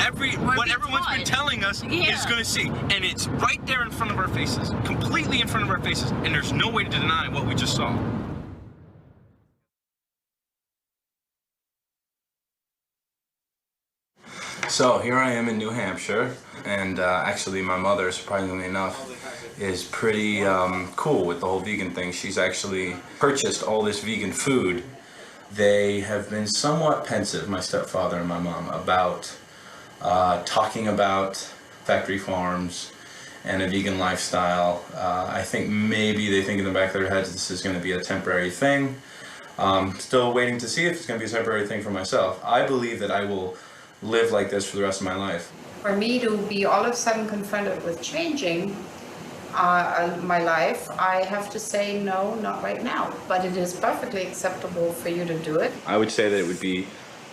everyone's been telling us is going to see, and it's right there in front of our faces, completely in front of our faces, and there's no way to deny what we just saw. So here I am in New Hampshire, and actually my mother, surprisingly enough, is pretty cool with the whole vegan thing. She's actually purchased all this vegan food. They have been somewhat pensive, my stepfather and my mom, about talking about factory farms and a vegan lifestyle. I think maybe they think in the back of their heads this is going to be a temporary thing. Still waiting to see if it's going to be a temporary thing for myself. I believe that I will live like this for the rest of my life. For me to be all of a sudden confronted with changing my life, I have to say no, not right now. But it is perfectly acceptable for you to do it. I would say that it would be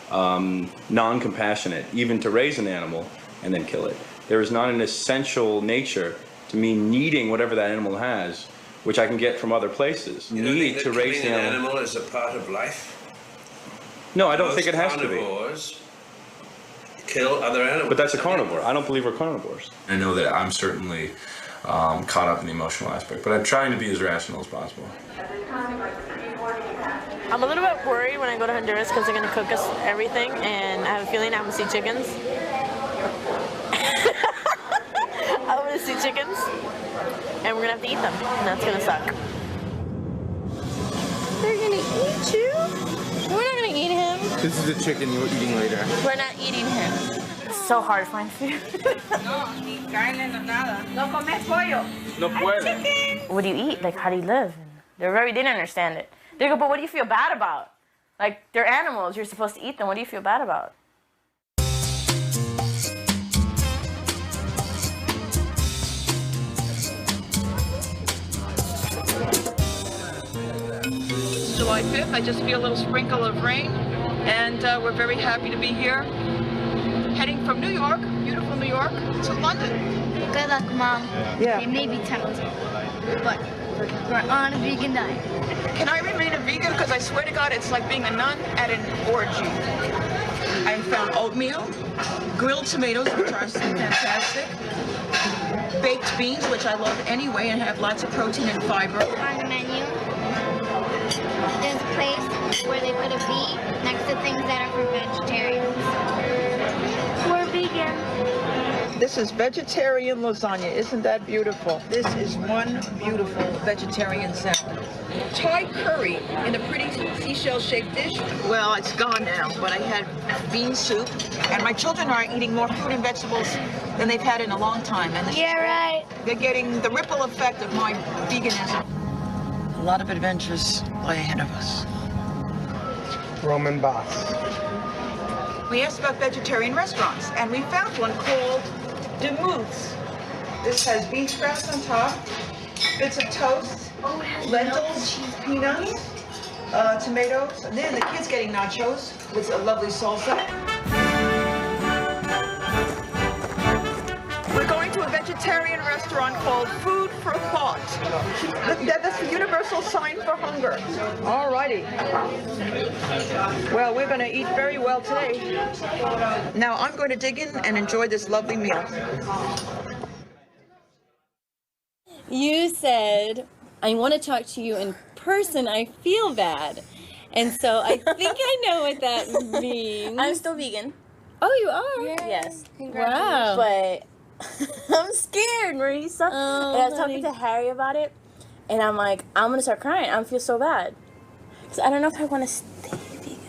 non-compassionate even to raise an animal and then kill it. There is not an essential nature to me needing whatever that animal has which I can get from other places, need to raise the an animal is a part of life? No, I don't think it has to be. Carnivores kill other animals. But that's a carnivore. I don't believe we're carnivores. I know that I'm certainly caught up in the emotional aspect, but I'm trying to be as rational as possible. I'm a little bit worried when I go to Honduras because they're going to cook us everything, and I have a feeling I'm going to see chickens. I'm going to see chickens, and we're going to have to eat them, and that's going to suck. They're going to eat you? We're not going to eat him. This is the chicken you're eating later. We're not eating him. It's so hard to find food. Ni carne, no nada. No comes pollo. No puede. What do you eat? Like, how do you live? They didn't understand it. They go, but what do you feel bad about? Like, they're animals. You're supposed to eat them. What do you feel bad about? It's July 5th. I just feel a little sprinkle of rain, and we're very happy to be here. Heading from New York, beautiful New York, to London. Good luck, Mom. Yeah. It may be tempting, but we're on a vegan diet. Can I remain a vegan? Because I swear to God, it's like being a nun at an orgy. I found oatmeal, grilled tomatoes, which are fantastic, baked beans, which I love anyway and have lots of protein and fiber. On the menu, there's a place where they put a V next to things that are for vegetarians. We're vegan. This is vegetarian lasagna. Isn't that beautiful? This is one beautiful vegetarian salad. Thai curry in a pretty seashell-shaped dish. Well, it's gone now, but I had bean soup, and my children are eating more fruit and vegetables than they've had in a long time. And Yeah, right. they're getting the ripple effect of my veganism. A lot of adventures lie ahead of us. Roman Boss. We asked about vegetarian restaurants, and we found one called Demuth's. This has bean sprouts on top, bits of toast, lentils, peanuts, tomatoes, and then the kids getting nachos with a lovely salsa. We're going to a vegetarian restaurant called Food for Thought. That's the universal sign for hunger. All righty. Well, we're going to eat very well today. Now I'm going to dig in and enjoy this lovely meal. You said, I want to talk to you in person. I feel bad. And so I think I know what that means. I'm still vegan. Oh, you are? Yes. Wow. But I'm scared, Marisa. Oh, and I was talking to Harry about it, and I'm like, I'm going to start crying. I feel so bad. Because I don't know if I want to stay vegan.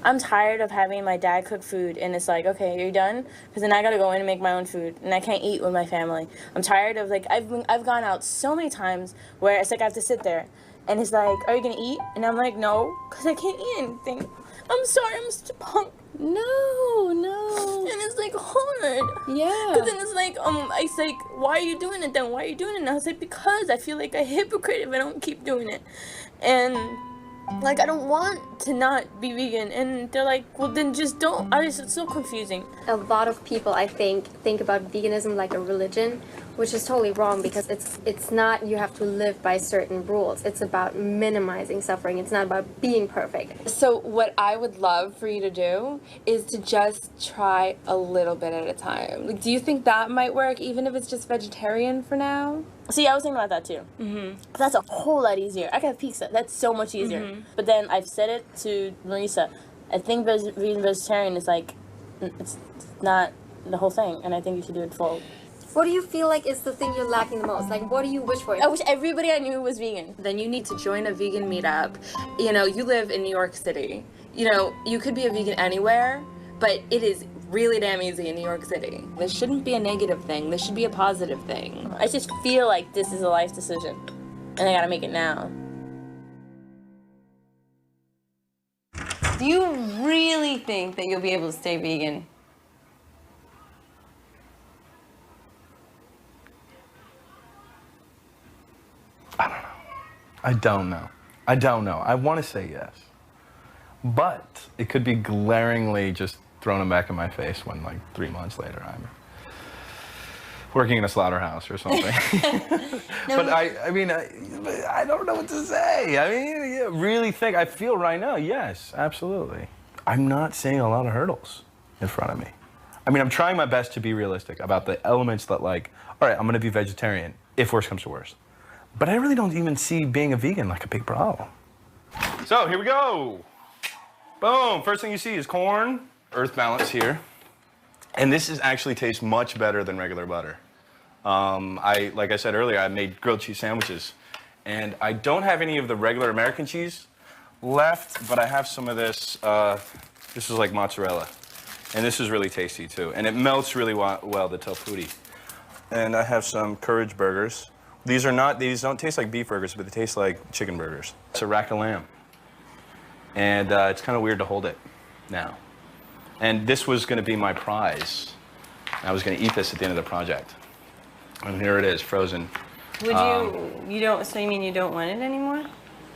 I'm tired of having my dad cook food, and it's like, okay, you're done? Because then I got to go in and make my own food, and I can't eat with my family. I'm tired of, like, I've gone out so many times where it's like I have to sit there, and it's like, are you going to eat? And I'm like, no, because I can't eat anything. I'm sorry, I'm such a punk. No. And it's like hard. Yeah. Because then it's like, why are you doing it then? Why are you doing it? And I was like, because I feel like a hypocrite if I don't keep doing it. And like, I don't want to not be vegan. And they're like, well, then just don't. It's so confusing. A lot of people, I think about veganism like a religion, which is totally wrong because it's not you have to live by certain rules. It's about minimizing suffering. It's not about being perfect. So what I would love for you to do is to just try a little bit at a time. Like, do you think that might work even if it's just vegetarian for now? See, I was thinking about that too. Mm-hmm. That's a whole lot easier. I can have pizza. That's so much easier. Mm-hmm. But then I've said it to Marisa. I think being vegetarian is like, it's not the whole thing, and I think you should do it full. What do you feel like is the thing you're lacking the most? Like, what do you wish for? I wish everybody I knew was vegan. Then you need to join a vegan meetup. You know, you live in New York City. You know, you could be a vegan anywhere, but it is really damn easy in New York City. This shouldn't be a negative thing. This should be a positive thing. I just feel like this is a life decision, and I gotta make it now. Do you really think that you'll be able to stay vegan? I don't know. I want to say yes. But it could be glaringly just thrown back in my face when, like, 3 months later, working in a slaughterhouse or something. But I mean, I don't know what to say. I mean, yeah, really think, I feel right now, yes, absolutely. I'm not seeing a lot of hurdles in front of me. I mean, I'm trying my best to be realistic about the elements that, like, all right, I'm gonna be vegetarian if worse comes to worse. But I really don't even see being a vegan like a big problem. So here we go. Boom, first thing you see is corn, earth balance here. And this actually tastes much better than regular butter. Like I said earlier, I made grilled cheese sandwiches. And I don't have any of the regular American cheese left, but I have some of this. This is like mozzarella. And this is really tasty too. And it melts really well, the tofuti. And I have some courage burgers. These don't taste like beef burgers, but they taste like chicken burgers. It's a rack of lamb. And it's kind of weird to hold it now. And this was going to be my prize. I was going to eat this at the end of the project. And here it is, frozen. Would you don't, so you mean you don't want it anymore?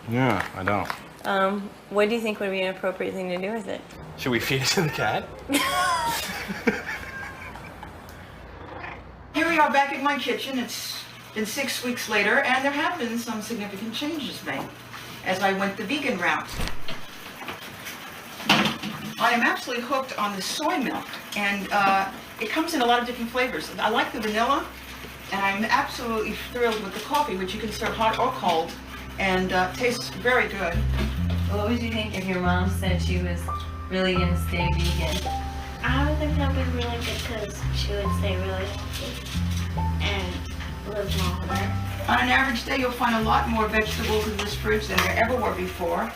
Yeah, I don't. What do you think would be an appropriate thing to do with it? Should we feed it to the cat? Here we are back at my kitchen. It's been 6 weeks later, and there have been some significant changes made as I went the vegan route. I am absolutely hooked on the soy milk, and it comes in a lot of different flavors. I like the vanilla, and I'm absolutely thrilled with the coffee, which you can serve hot or cold, and tastes very good. What would you think if your mom said she was really going to stay vegan? I would think that would be really good because she would stay really healthy and live longer. On an average day, you'll find a lot more vegetables in this fridge than there ever were before.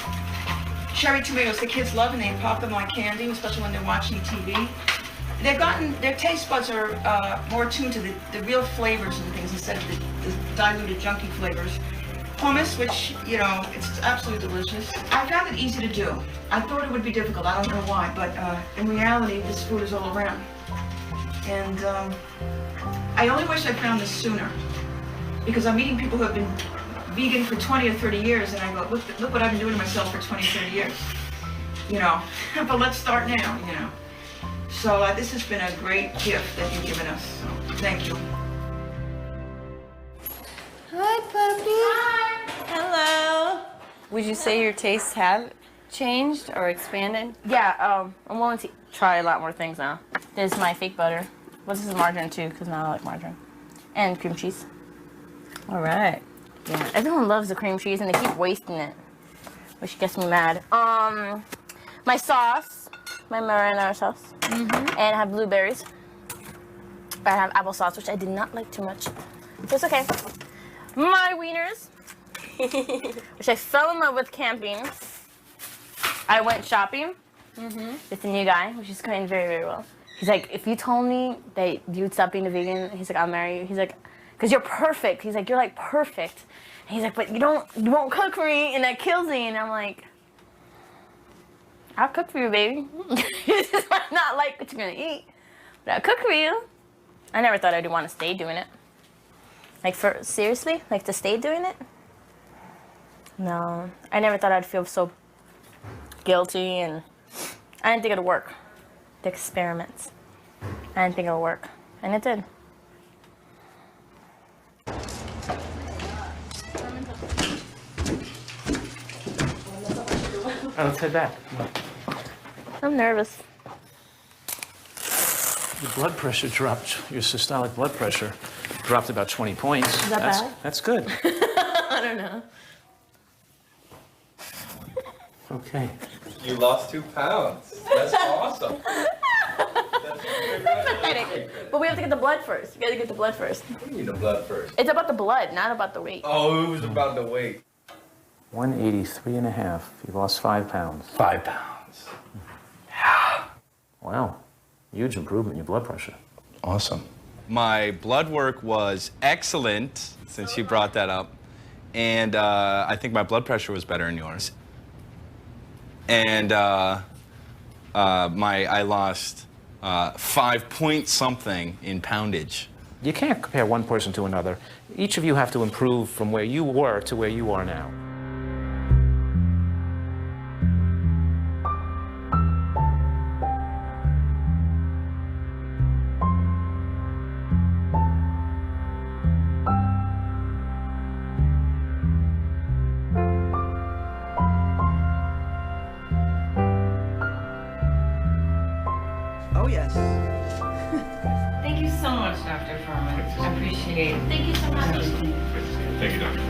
Cherry tomatoes, the kids love, and they pop them like candy, especially when they're watching TV. Their taste buds are more attuned to the real flavors and things instead of the diluted, junky flavors. Hummus, which, you know, it's absolutely delicious. I found it easy to do. I thought it would be difficult, I don't know why, but in reality, this food is all around. And I only wish I'd found this sooner, because I'm meeting people who have been vegan for 20 or 30 years, and I go, look what I've been doing to myself for 20, 30 years, you know. But let's start now, you know. So this has been a great gift that you've given us, so thank you. Hi, puppy. Hi. Hello. Would you say your tastes have changed or expanded? Yeah, I'm willing to try a lot more things now. This is my fake butter. Well, this is margarine too, because now I like margarine. And cream cheese. All right. Yeah, everyone loves the cream cheese and they keep wasting it, which gets me mad. My sauce, my marinara sauce, and I have blueberries. I have applesauce, which I did not like too much, but it's okay. My wieners, which I fell in love with camping. I went shopping with a new guy, which is going very, very well. He's like, if you told me that you'd stop being a vegan, he's like, I'll marry you. He's like, because you're perfect. He's like, you're like perfect. And he's like, but you won't cook for me, and that kills me. And I'm like, I'll cook for you, baby. You just might not like what you're gonna eat, but I'll cook for you. I never thought I'd want to stay doing it. Like, seriously? Like, to stay doing it? No. I never thought I'd feel so guilty, and I didn't think it'd work. The experiments. I didn't think it would work, and it did. Let's head back. I'm nervous. Your blood pressure dropped. Your systolic blood pressure dropped about 20 points. Is that bad? That's good. I don't know. Okay. You lost 2 pounds. That's awesome. That's pathetic. But we have to get the blood first. You gotta get the blood first. You need the blood first. It's about the blood, not about the weight. Oh, it was about the weight. 183.5. You lost 5 pounds. 5 pounds. Wow. Huge improvement in your blood pressure. Awesome. My blood work was excellent, since you brought that up. And I think my blood pressure was better than yours. And I lost 5 point something in poundage. You can't compare one person to another. Each of you have to improve from where you were to where you are now. Dr. Furman. I appreciate it. Thank you so much. Thank you, Doctor.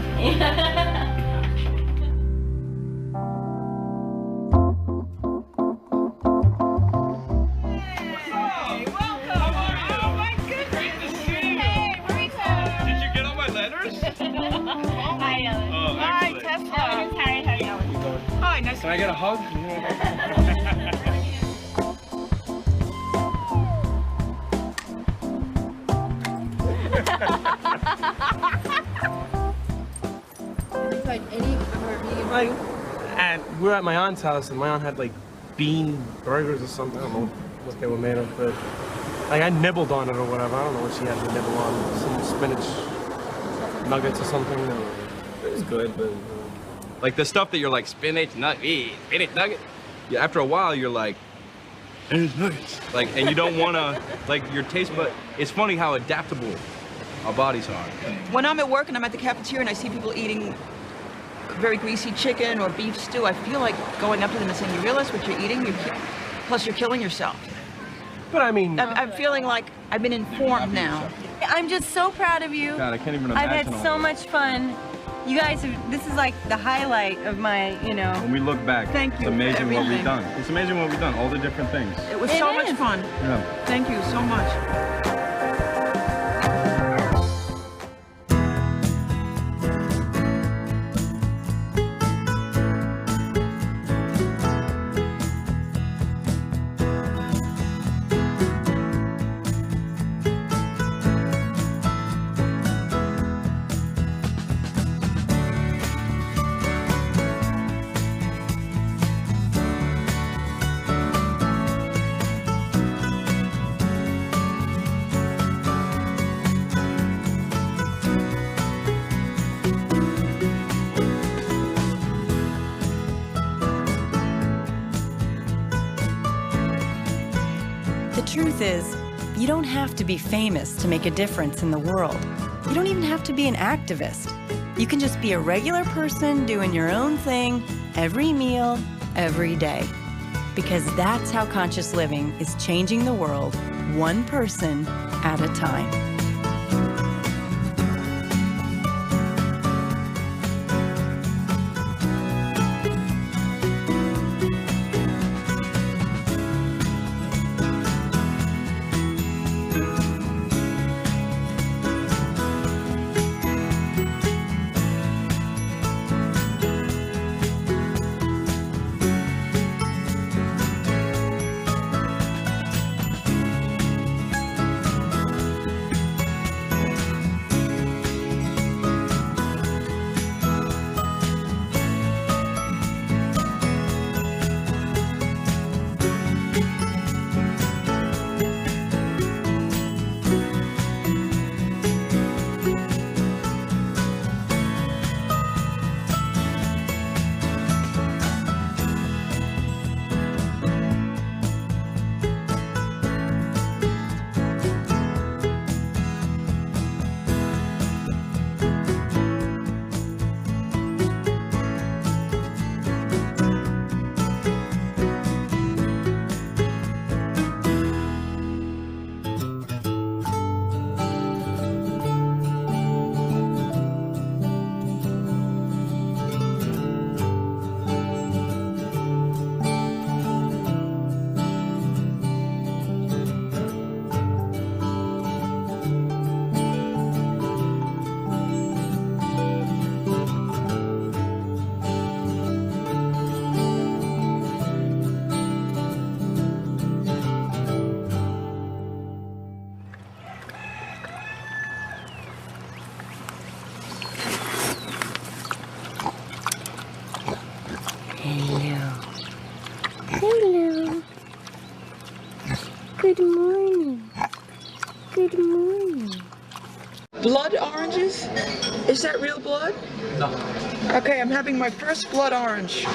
Can I get a hug? And we were at my aunt's house, and my aunt had like bean burgers or something. I don't know what they were made of, but like I nibbled on it or whatever. I don't know what she had to nibble on. Some spinach nuggets or something. It was good, but Like the stuff that you're like, spinach nugget. Yeah, after a while, you're like, spinach nuggets. Like, and you don't want to, like, your taste bud. It's funny how adaptable our bodies are. When I'm at work and I'm at the cafeteria and I see people eating very greasy chicken or beef stew, I feel like going up to them and saying, you realize what you're eating? Plus you're killing yourself. But I mean... I'm feeling like I've been informed now. I'm just so proud of you. God, I can't even I've imagine had all so that. much fun. You guys, this is like the highlight of my, When we look back, Thank it's you for amazing what we've everything. done. It's amazing what we've done, all the different things. It was so much fun. Yeah. Thank you so much. The truth is, you don't have to be famous to make a difference in the world. You don't even have to be an activist. You can just be a regular person doing your own thing every meal, every day. Because that's how conscious living is changing the world, one person at a time. Hello. Good morning. Good morning. Blood oranges? Is that real blood? No. Okay, I'm having my first blood orange.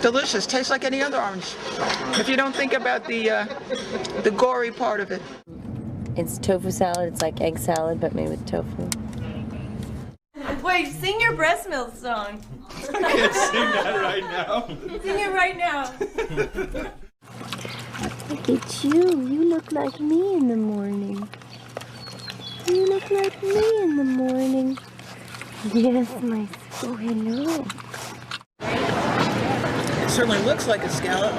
Delicious. Tastes like any other orange. If you don't think about the gory part of it. It's tofu salad. It's like egg salad, but made with tofu. Wait, sing your breast milk song. I can't sing that right now. Sing it right now. Look at you. You look like me in the morning. You look like me in the morning. Yes, my... Oh, hello. It certainly looks like a scallop.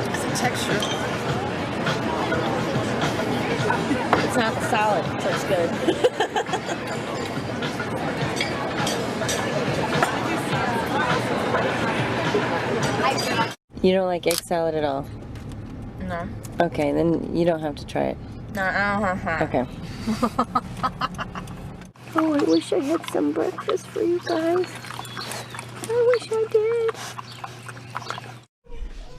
It's the texture. It's not solid, so it's good. You don't like egg salad at all? No. Okay, then you don't have to try it. No, Okay. Oh, I wish I had some breakfast for you guys. I wish I did.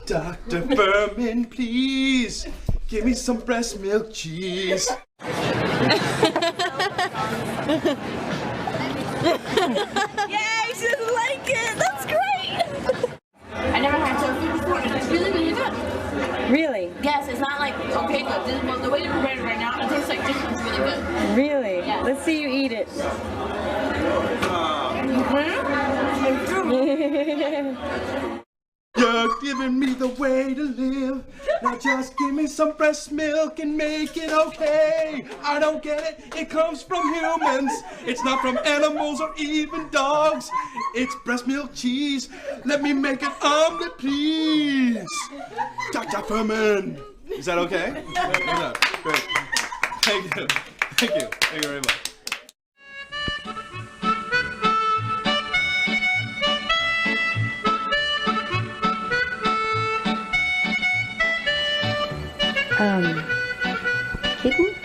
Dr. Furman, please give me some breast milk cheese. Yay, she doesn't like it. That's great. I never had tofu before, and it's really, really good. Really? Yes, it's not like okay, but the way they prepare it right now, it tastes like chicken. It's really good. Really? Yeah. Let's see you eat it. You're giving me the way to live. Now just give me some breast milk and make it okay. I don't get it. It comes from humans. It's not from animals or even dogs. It's breast milk cheese. Let me make an omelet, please. Dr. Furman. Is that okay? Yeah, great. Thank you. Thank you. Thank you very much. Hidden?